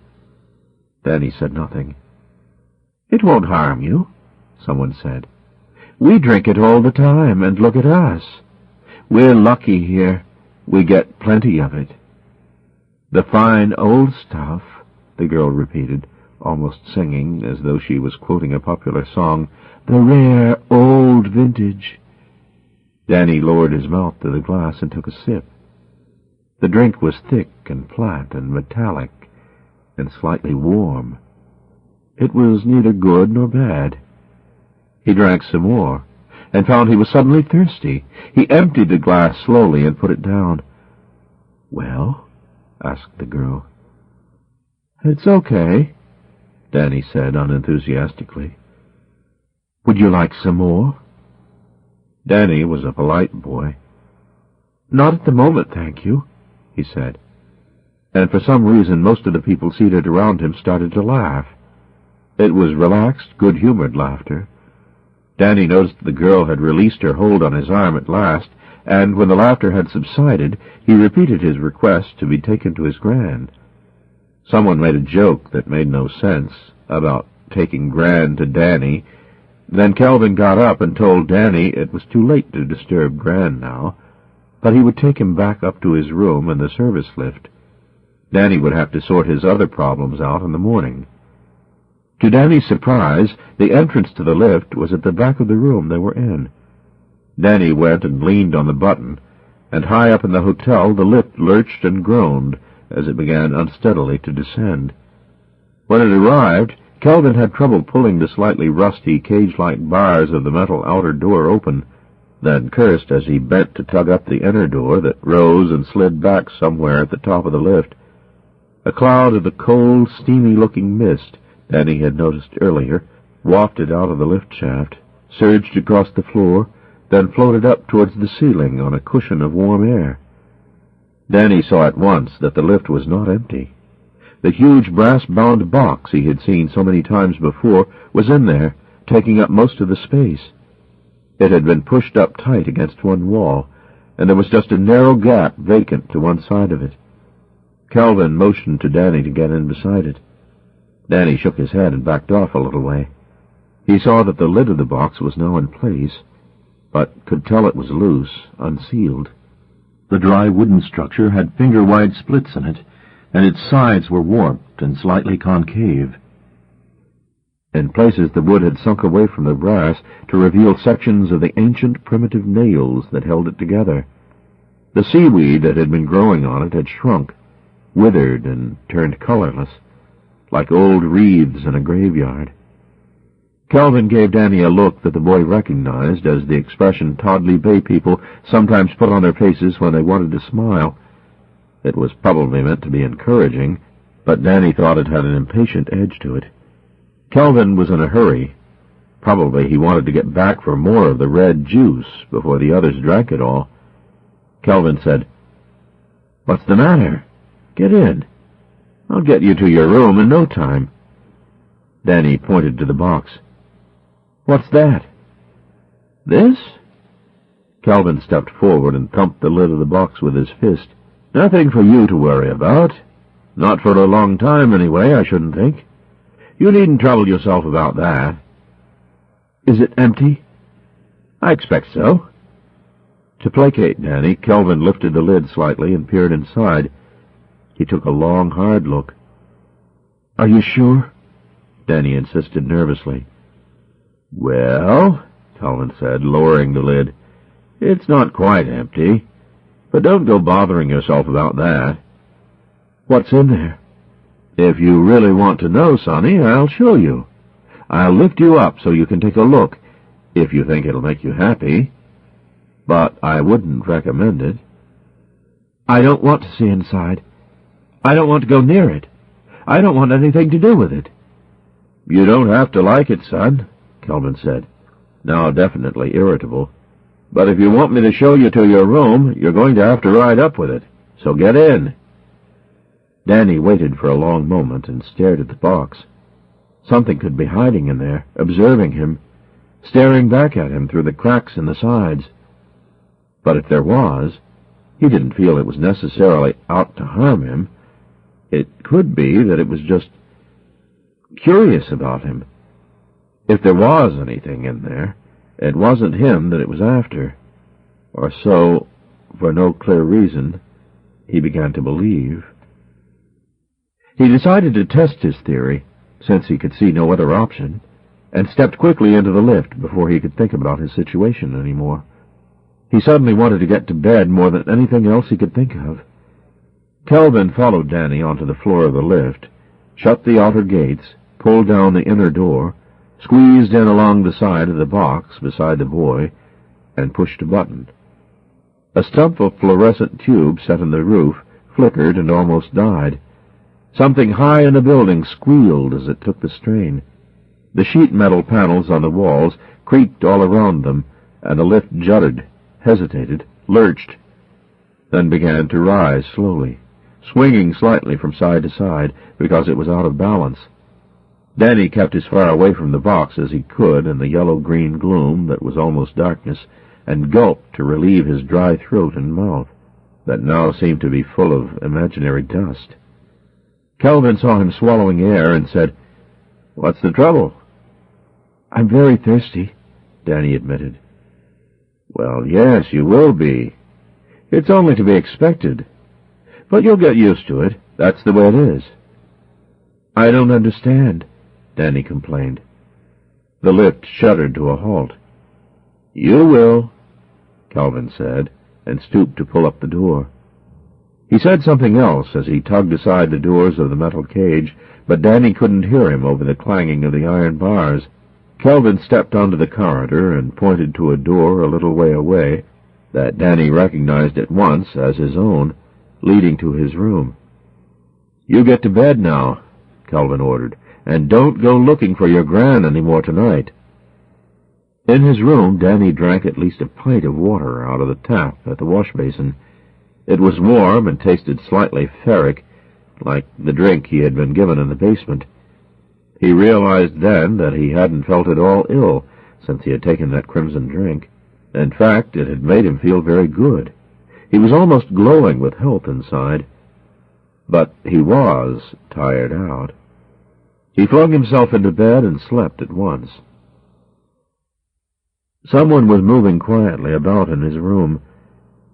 Danny said nothing. "It won't harm you," someone said. "We drink it all the time, and look at us. We're lucky here. We get plenty of it." "The fine old stuff," the girl repeated, almost singing, as though she was quoting a popular song. "The rare old vintage." Danny lowered his mouth to the glass and took a sip. The drink was thick and flat and metallic and slightly warm. It was neither good nor bad. He drank some more, and found he was suddenly thirsty. He emptied the glass slowly and put it down. "Well?" asked the girl. "It's okay," Danny said unenthusiastically. "Would you like some more?" Danny was a polite boy. "Not at the moment, thank you," he said. And for some reason most of the people seated around him started to laugh. It was relaxed, good-humored laughter. Danny noticed the girl had released her hold on his arm at last, and when the laughter had subsided, he repeated his request to be taken to his Gran. Someone made a joke that made no sense about taking Gran to Danny. Then Kelvin got up and told Danny it was too late to disturb Gran now, but he would take him back up to his room in the service lift. Danny would have to sort his other problems out in the morning. To Danny's surprise, the entrance to the lift was at the back of the room they were in. Danny went and leaned on the button, and high up in the hotel the lift lurched and groaned as it began unsteadily to descend. When it arrived, Kelvin had trouble pulling the slightly rusty, cage-like bars of the metal outer door open, then cursed as he bent to tug up the inner door that rose and slid back somewhere at the top of the lift. A cloud of the cold, steamy-looking mist Danny had noticed earlier wafted out of the lift shaft, surged across the floor, then floated up towards the ceiling on a cushion of warm air. Danny saw at once that the lift was not empty. The huge brass-bound box he had seen so many times before was in there, taking up most of the space. It had been pushed up tight against one wall, and there was just a narrow gap vacant to one side of it. Kelvin motioned to Danny to get in beside it. Danny shook his head and backed off a little way. He saw that the lid of the box was now in place, but could tell it was loose, unsealed. The dry wooden structure had finger-wide splits in it, and its sides were warped and slightly concave. In places the wood had sunk away from the brass to reveal sections of the ancient primitive nails that held it together. The seaweed that had been growing on it had shrunk, withered, and turned colorless, like old wreaths in a graveyard. Kelvin gave Danny a look that the boy recognized as the expression Todley Bay people sometimes put on their faces when they wanted to smile. It was probably meant to be encouraging, but Danny thought it had an impatient edge to it. Kelvin was in a hurry. Probably he wanted to get back for more of the red juice before the others drank it all. Kelvin said, "What's the matter? Get in. I'll get you to your room in no time." Danny pointed to the box. "What's that?" "This?" Kelvin stepped forward and thumped the lid of the box with his fist. "Nothing for you to worry about. Not for a long time, anyway, I shouldn't think. You needn't trouble yourself about that." "Is it empty?" "I expect so." To placate Danny, Kelvin lifted the lid slightly and peered inside. He took a long, hard look. "Are you sure?" Danny insisted nervously. "Well," Kelvin said, lowering the lid, "it's not quite empty. But don't go bothering yourself about that." "What's in there?" "If you really want to know, Sonny, I'll show you. I'll lift you up so you can take a look, if you think it'll make you happy. But I wouldn't recommend it." "I don't want to see inside. I don't want to go near it. I don't want anything to do with it." "You don't have to like it, son," Kelvin said, now definitely irritable. "But if you want me to show you to your room, you're going to have to ride up with it. So get in." Danny waited for a long moment and stared at the box. Something could be hiding in there, observing him, staring back at him through the cracks in the sides. But if there was, he didn't feel it was necessarily out to harm him. It could be that it was just curious about him. If there was anything in there, it wasn't him that it was after. Or so, for no clear reason, he began to believe. He decided to test his theory, since he could see no other option, and stepped quickly into the lift before he could think about his situation any more. He suddenly wanted to get to bed more than anything else he could think of. Kelvin followed Danny onto the floor of the lift, shut the outer gates, pulled down the inner door, squeezed in along the side of the box beside the boy, and pushed a button. A stump of fluorescent tube set in the roof flickered and almost died. Something high in the building squealed as it took the strain. The sheet metal panels on the walls creaked all around them, and the lift juddered, hesitated, lurched, then began to rise slowly, swinging slightly from side to side because it was out of balance. Danny kept as far away from the box as he could in the yellow-green gloom that was almost darkness, and gulped to relieve his dry throat and mouth, that now seemed to be full of imaginary dust. Kelvin saw him swallowing air and said, "What's the trouble?" "I'm very thirsty," Danny admitted. "Well, yes, you will be. It's only to be expected. But you'll get used to it. That's the way it is." "I don't understand," Danny complained. The lift shuddered to a halt. "You will," Kelvin said, and stooped to pull up the door. He said something else as he tugged aside the doors of the metal cage, but Danny couldn't hear him over the clanging of the iron bars. Kelvin stepped onto the corridor and pointed to a door a little way away that Danny recognized at once as his own, leading to his room. "You get to bed now," Kelvin ordered, "and don't go looking for your gran any more tonight." In his room, Danny drank at least a pint of water out of the tap at the wash basin. It was warm and tasted slightly ferric, like the drink he had been given in the basement. He realized then that he hadn't felt at all ill since he had taken that crimson drink. In fact, it had made him feel very good. He was almost glowing with health inside. But he was tired out. He flung himself into bed and slept at once. Someone was moving quietly about in his room.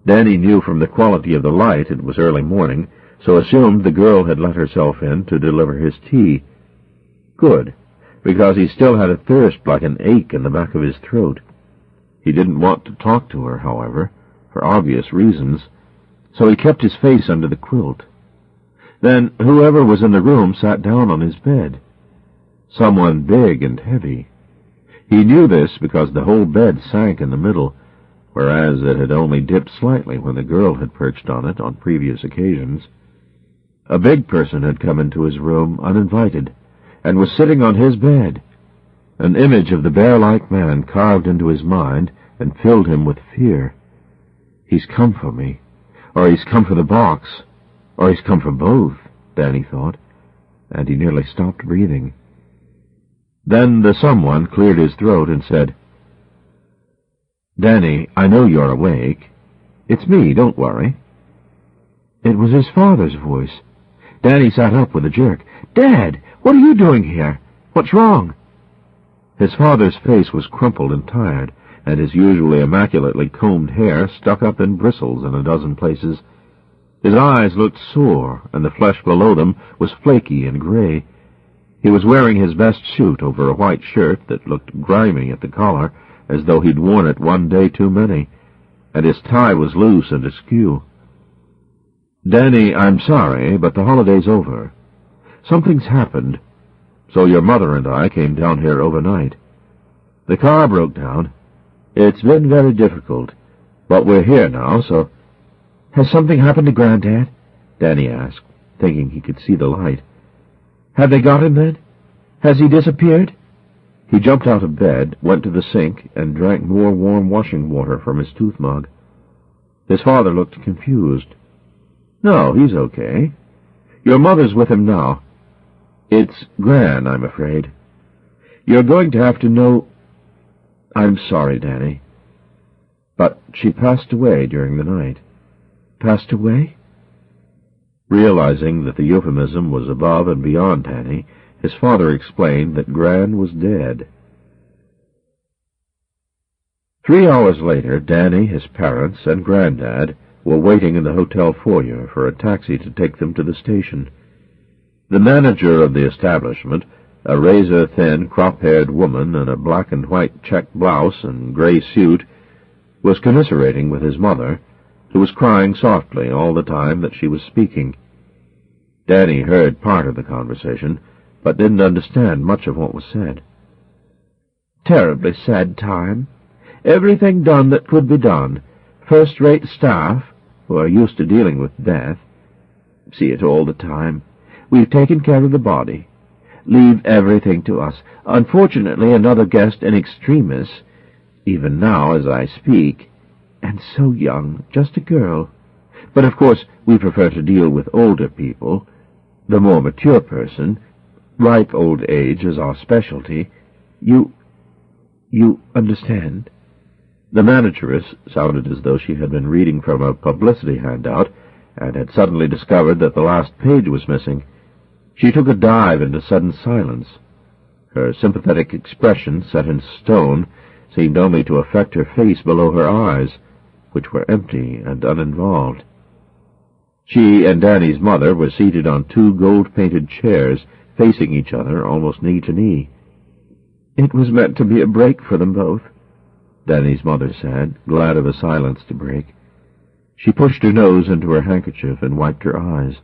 Danny knew from the quality of the light it was early morning, so assumed the girl had let herself in to deliver his tea. Good, because he still had a thirst like an ache in the back of his throat. He didn't want to talk to her, however, for obvious reasons, so he kept his face under the quilt. Then whoever was in the room sat down on his bed. Someone big and heavy. He knew this because the whole bed sank in the middle, whereas it had only dipped slightly when the girl had perched on it on previous occasions. A big person had come into his room uninvited, and was sitting on his bed. An image of the bear-like man carved into his mind and filled him with fear. He's come for me, or he's come for the box, or he's come for both, Danny thought, and he nearly stopped breathing. Then the someone cleared his throat and said, "Danny, I know you're awake. It's me, don't worry." It was his father's voice. Danny sat up with a jerk. "Dad, what are you doing here? What's wrong?" His father's face was crumpled and tired, and his usually immaculately combed hair stuck up in bristles in a dozen places. His eyes looked sore, and the flesh below them was flaky and gray. He was wearing his best suit over a white shirt that looked grimy at the collar, as though he'd worn it one day too many, and his tie was loose and askew. "Danny, I'm sorry, but the holiday's over. Something's happened, so your mother and I came down here overnight. The car broke down. It's been very difficult, but we're here now, so—" "Has something happened to Granddad?" Danny asked, thinking he could see the light. "Have they got him, then? Has he disappeared?" He jumped out of bed, went to the sink, and drank more warm washing water from his tooth mug. His father looked confused. "No, he's okay. Your mother's with him now. It's Gran, I'm afraid. You're going to have to know—" "I'm sorry, Danny. But she passed away during the night." "Passed away?" Realizing that the euphemism was above and beyond Danny, his father explained that Gran was dead. 3 hours later, Danny, his parents, and Granddad were waiting in the hotel foyer for a taxi to take them to the station. The manager of the establishment, a razor-thin, crop-haired woman in a black-and-white check blouse and gray suit, was commiserating with his mother, who was crying softly all the time that she was speaking. Danny heard part of the conversation, but didn't understand much of what was said. "Terribly sad time. Everything done that could be done. First-rate staff, who are used to dealing with death. See it all the time. We've taken care of the body. Leave everything to us. Unfortunately, another guest in extremis, even now as I speak, and so young, just a girl. But of course we prefer to deal with older people. The more mature person, ripe old age is our specialty. You understand?" The manageress sounded as though she had been reading from a publicity handout and had suddenly discovered that the last page was missing. She took a dive into sudden silence. Her sympathetic expression, set in stone, seemed only to affect her face below her eyes, which were empty and uninvolved. She and Danny's mother were seated on 2 gold-painted chairs, facing each other almost knee to knee. "It was meant to be a break for them both," Danny's mother said, glad of a silence to break. She pushed her nose into her handkerchief and wiped her eyes.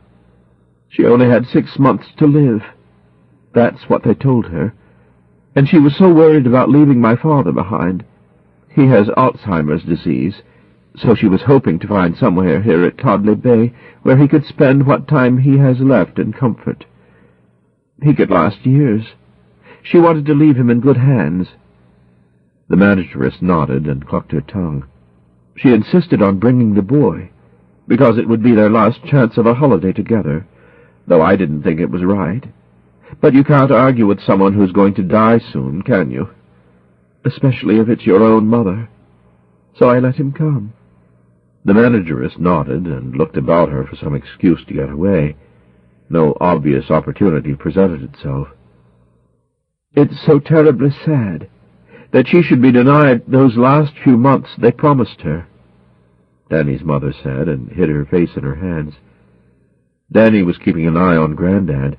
"She only had 6 months to live. That's what they told her. And she was so worried about leaving my father behind. He has Alzheimer's disease, so she was hoping to find somewhere here at Todley Bay where he could spend what time he has left in comfort. He could last years. She wanted to leave him in good hands." The manageress nodded and clucked her tongue. "She insisted on bringing the boy, because it would be their last chance of a holiday together, though I didn't think it was right. But you can't argue with someone who's going to die soon, can you? Especially if it's your own mother. So I let him come." The manageress nodded and looked about her for some excuse to get away. No obvious opportunity presented itself. "It's so terribly sad. that she should be denied those last few months they promised her," Danny's mother said, and hid her face in her hands. Danny was keeping an eye on Grandad.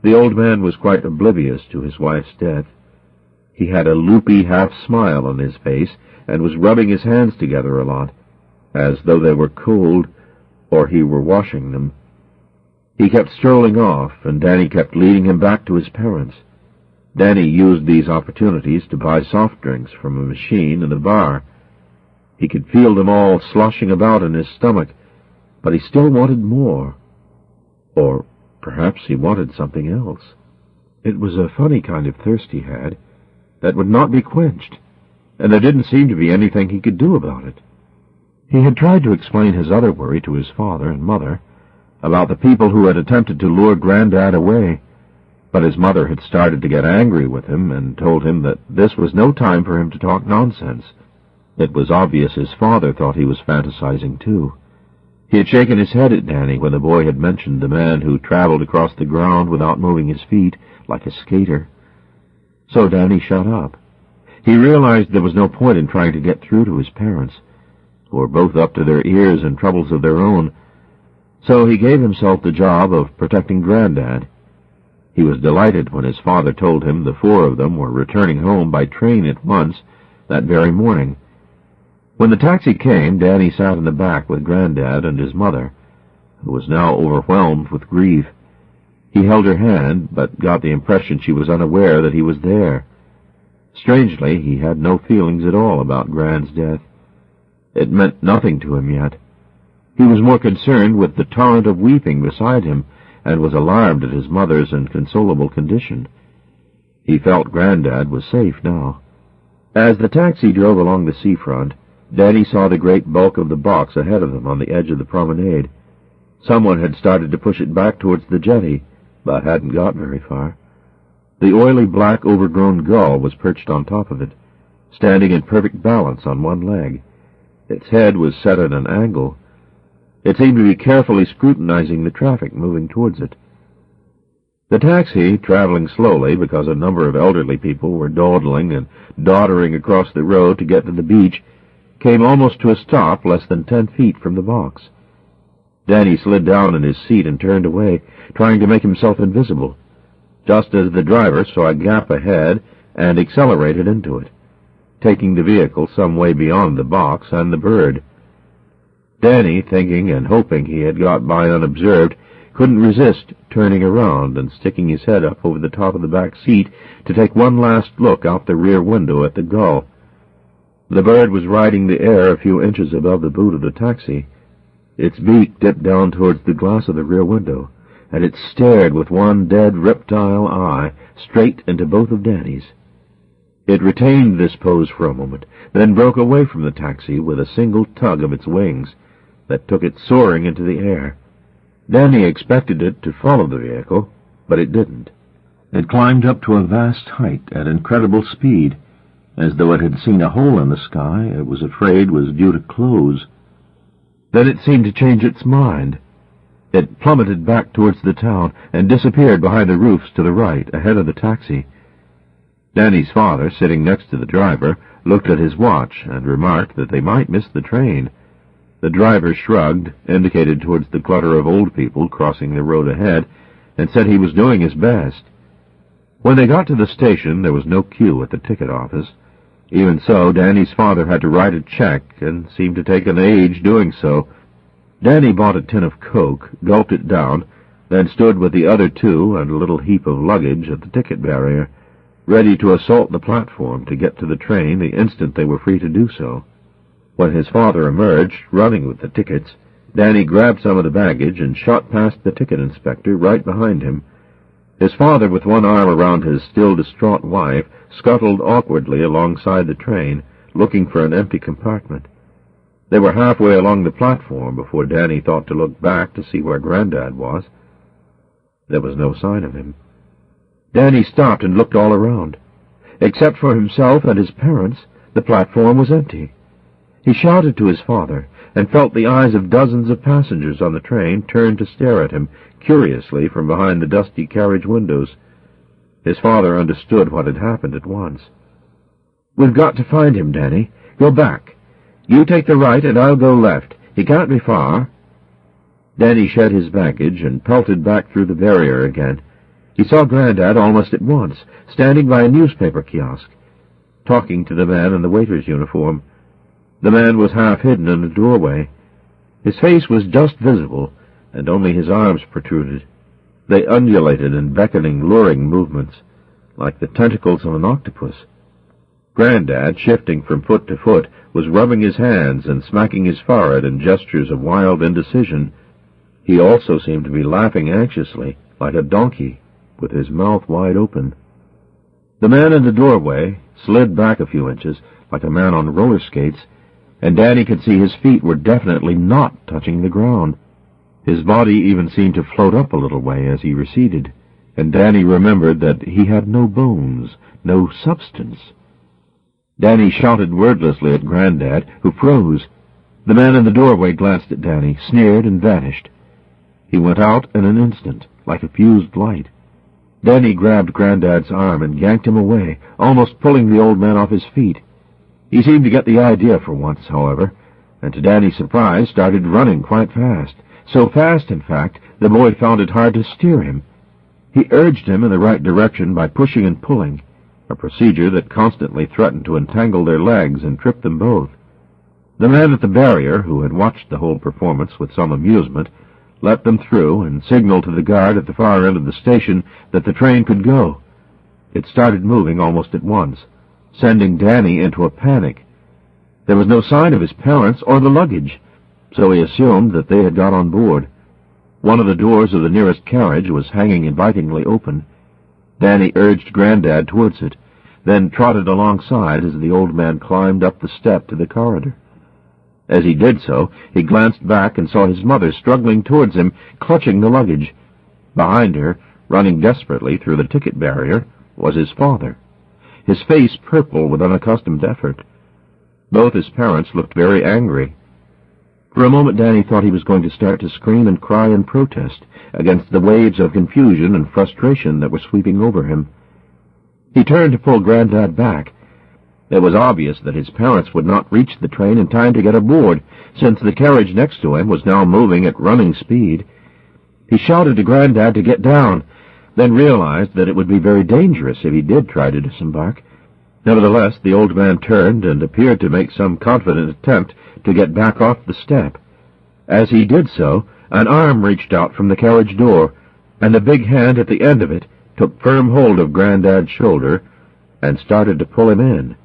The old man was quite oblivious to his wife's death. He had a loopy half-smile on his face and was rubbing his hands together a lot, as though they were cold or he were washing them. He kept strolling off, and Danny kept leading him back to his parents. Danny used these opportunities to buy soft drinks from a machine in the bar. He could feel them all sloshing about in his stomach, but he still wanted more. Or perhaps he wanted something else. It was a funny kind of thirst he had that would not be quenched, and there didn't seem to be anything he could do about it. He had tried to explain his other worry to his father and mother, about the people who had attempted to lure Grandad away, but his mother had started to get angry with him and told him that this was no time for him to talk nonsense. It was obvious his father thought he was fantasizing too. He had shaken his head at Danny when the boy had mentioned the man who traveled across the ground without moving his feet, like a skater. So Danny shut up. He realized there was no point in trying to get through to his parents, who were both up to their ears in troubles of their own, so he gave himself the job of protecting Grandad. He was delighted when his father told him the four of them were returning home by train at once that very morning. When the taxi came, Danny sat in the back with Grandad and his mother, who was now overwhelmed with grief. He held her hand, but got the impression she was unaware that he was there. Strangely, he had no feelings at all about Grand's death. It meant nothing to him yet. He was more concerned with the torrent of weeping beside him, and was alarmed at his mother's inconsolable condition. He felt Grandad was safe now. As the taxi drove along the seafront, Danny saw the great bulk of the box ahead of them on the edge of the promenade. Someone had started to push it back towards the jetty, but hadn't got very far. The oily black overgrown gull was perched on top of it, standing in perfect balance on one leg. Its head was set at an angle. It seemed to be carefully scrutinizing the traffic moving towards it. The taxi, traveling slowly because a number of elderly people were dawdling and doddering across the road to get to the beach, came almost to a stop less than 10 feet from the box. Danny slid down in his seat and turned away, trying to make himself invisible, just as the driver saw a gap ahead and accelerated into it, taking the vehicle some way beyond the box and the bird. Danny, thinking and hoping he had got by unobserved, couldn't resist turning around and sticking his head up over the top of the back seat to take one last look out the rear window at the gull. The bird was riding the air a few inches above the boot of the taxi. Its beak dipped down towards the glass of the rear window, and it stared with one dead reptile eye straight into both of Danny's. It retained this pose for a moment, then broke away from the taxi with a single tug of its wings that took it soaring into the air. Danny expected it to follow the vehicle, but it didn't. It climbed up to a vast height at incredible speed, as though it had seen a hole in the sky it was afraid was due to close. Then it seemed to change its mind. It plummeted back towards the town and disappeared behind the roofs to the right, ahead of the taxi. Danny's father, sitting next to the driver, looked at his watch and remarked that they might miss the train. The driver shrugged, indicated towards the clutter of old people crossing the road ahead, and said he was doing his best. When they got to the station, there was no queue at the ticket office. Even so, Danny's father had to write a check, and seemed to take an age doing so. Danny bought a tin of Coke, gulped it down, then stood with the other two and a little heap of luggage at the ticket barrier, ready to assault the platform to get to the train the instant they were free to do so. When his father emerged, running with the tickets, Danny grabbed some of the baggage and shot past the ticket inspector right behind him. His father, with one arm around his still distraught wife, scuttled awkwardly alongside the train, looking for an empty compartment. They were halfway along the platform before Danny thought to look back to see where Grandad was. There was no sign of him. Danny stopped and looked all around. Except for himself and his parents, the platform was empty. He shouted to his father, and felt the eyes of dozens of passengers on the train turn to stare at him curiously from behind the dusty carriage windows. His father understood what had happened at once. "We've got to find him, Danny. Go back. You take the right and I'll go left. He can't be far." Danny shed his baggage and pelted back through the barrier again. He saw Grandad almost at once, standing by a newspaper kiosk, talking to the man in the waiter's uniform. The man was half hidden in a doorway. His face was just visible, and only his arms protruded. They undulated in beckoning, luring movements, like the tentacles of an octopus. Grandad, shifting from foot to foot, was rubbing his hands and smacking his forehead in gestures of wild indecision. He also seemed to be laughing anxiously, like a donkey, with his mouth wide open. The man in the doorway slid back a few inches, like a man on roller skates, and Danny could see his feet were definitely not touching the ground. His body even seemed to float up a little way as he receded, and Danny remembered that he had no bones, no substance. Danny shouted wordlessly at Grandad, who froze. The man in the doorway glanced at Danny, sneered, and vanished. He went out in an instant, like a fused light. Danny grabbed Grandad's arm and yanked him away, almost pulling the old man off his feet. He seemed to get the idea for once, however, and to Danny's surprise started running quite fast. So fast, in fact, the boy found it hard to steer him. He urged him in the right direction by pushing and pulling, a procedure that constantly threatened to entangle their legs and trip them both. The man at the barrier, who had watched the whole performance with some amusement, let them through and signaled to the guard at the far end of the station that the train could go. It started moving almost at once, sending Danny into a panic. There was no sign of his parents or the luggage, so he assumed that they had got on board. One of the doors of the nearest carriage was hanging invitingly open. Danny urged Grandad towards it, then trotted alongside as the old man climbed up the step to the corridor. As he did so, he glanced back and saw his mother struggling towards him, clutching the luggage. Behind her, running desperately through the ticket barrier, was his father, his face purple with unaccustomed effort. Both his parents looked very angry. For a moment Danny thought he was going to start to scream and cry in protest against the waves of confusion and frustration that were sweeping over him. He turned to pull Grandad back. It was obvious that his parents would not reach the train in time to get aboard, since the carriage next to him was now moving at running speed. He shouted to Grandad to get down, then realized that it would be very dangerous if he did try to disembark. Nevertheless, the old man turned and appeared to make some confident attempt to get back off the step. As he did so, an arm reached out from the carriage door, and a big hand at the end of it took firm hold of Grandad's shoulder and started to pull him in.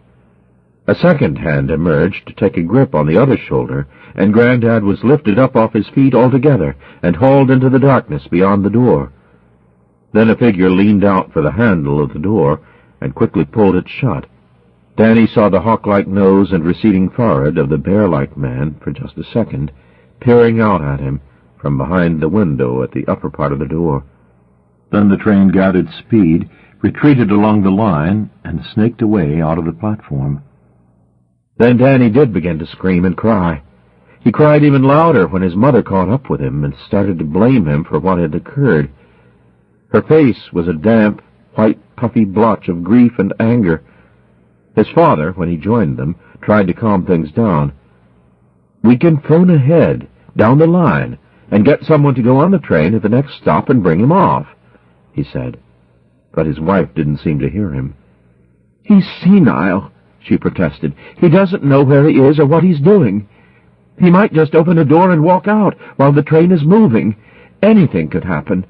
A second hand emerged to take a grip on the other shoulder, and Grandad was lifted up off his feet altogether and hauled into the darkness beyond the door. Then a figure leaned out for the handle of the door and quickly pulled it shut. Danny saw the hawk-like nose and receding forehead of the bear-like man for just a second, peering out at him from behind the window at the upper part of the door. Then the train gathered speed, retreated along the line, and snaked away out of the platform. Then Danny did begin to scream and cry. He cried even louder when his mother caught up with him and started to blame him for what had occurred. Her face was a damp, white, puffy blotch of grief and anger. His father, when he joined them, tried to calm things down. "We can phone ahead, down the line, and get someone to go on the train at the next stop and bring him off," he said. But his wife didn't seem to hear him. "He's senile," she protested. "He doesn't know where he is or what he's doing. He might just open a door and walk out while the train is moving. Anything could happen."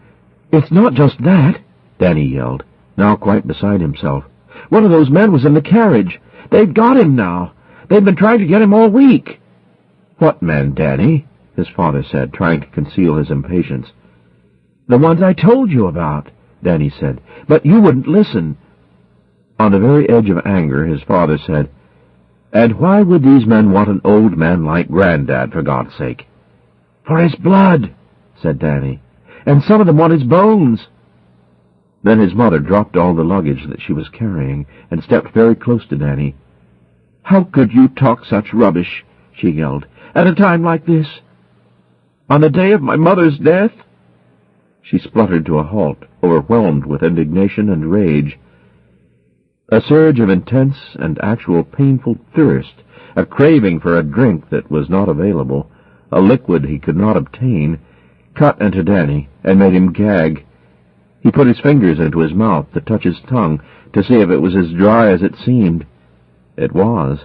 "It's not just that," Danny yelled, now quite beside himself. "One of those men was in the carriage. They've got him now. They've been trying to get him all week." "What men, Danny?" his father said, trying to conceal his impatience. "The ones I told you about," Danny said, "but you wouldn't listen." On the very edge of anger, his father said, "And why would these men want an old man like Grandad, for God's sake?" "For his blood," said Danny, "and some of them want his bones." Then his mother dropped all the luggage that she was carrying and stepped very close to Danny. "How could you talk such rubbish," she yelled, "at a time like this? On the day of my mother's death?" She spluttered to a halt, overwhelmed with indignation and rage. A surge of intense and actual painful thirst, a craving for a drink that was not available, a liquid he could not obtain, cut into Danny and made him gag. He put his fingers into his mouth to touch his tongue to see if it was as dry as it seemed. It was.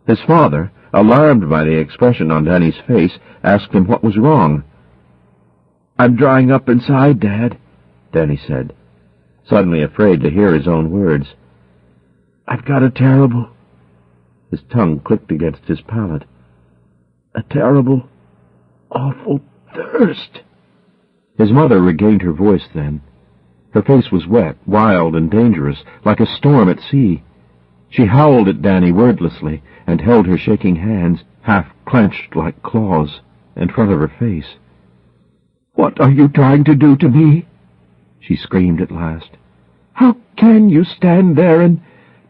His father, alarmed by the expression on Danny's face, asked him what was wrong. "I'm drying up inside, Dad," Danny said, suddenly afraid to hear his own words. "I've got a terrible—" His tongue clicked against his palate. "A terrible, awful thirst." His mother regained her voice then. Her face was wet, wild, and dangerous, like a storm at sea. She howled at Danny wordlessly and held her shaking hands, half clenched like claws, in front of her face. "What are you trying to do to me?" she screamed at last. "How can you stand there and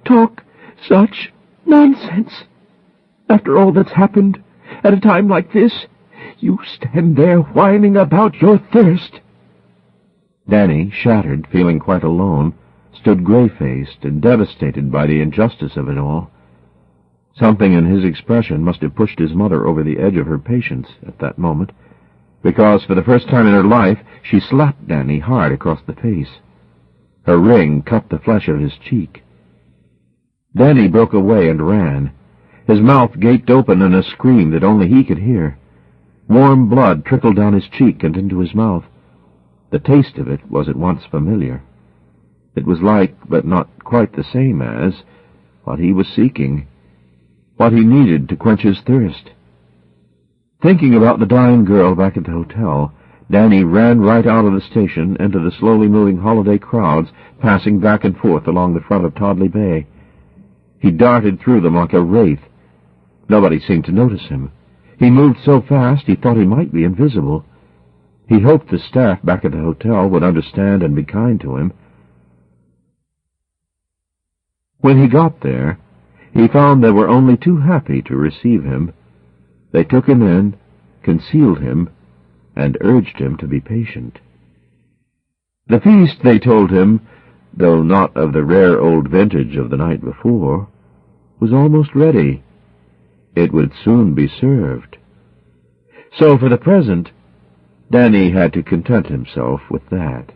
talk such nonsense? After all that's happened, at a time like this, you stand there whining about your thirst." Danny, shattered, feeling quite alone, stood gray-faced and devastated by the injustice of it all. Something in his expression must have pushed his mother over the edge of her patience at that moment, because for the first time in her life she slapped Danny hard across the face. Her ring cut the flesh of his cheek. Danny broke away and ran. His mouth gaped open in a scream that only he could hear. Warm blood trickled down his cheek and into his mouth. The taste of it was at once familiar. It was like, but not quite the same as, what he was seeking, what he needed to quench his thirst. Thinking about the dying girl back at the hotel, Danny ran right out of the station into the slowly moving holiday crowds passing back and forth along the front of Todley Bay. He darted through them like a wraith. Nobody seemed to notice him. He moved so fast he thought he might be invisible. He hoped the staff back at the hotel would understand and be kind to him. When he got there, he found they were only too happy to receive him. They took him in, concealed him, and urged him to be patient. The feast, they told him, though not of the rare old vintage of the night before, was almost ready. It would soon be served. So for the present, Danny had to content himself with that.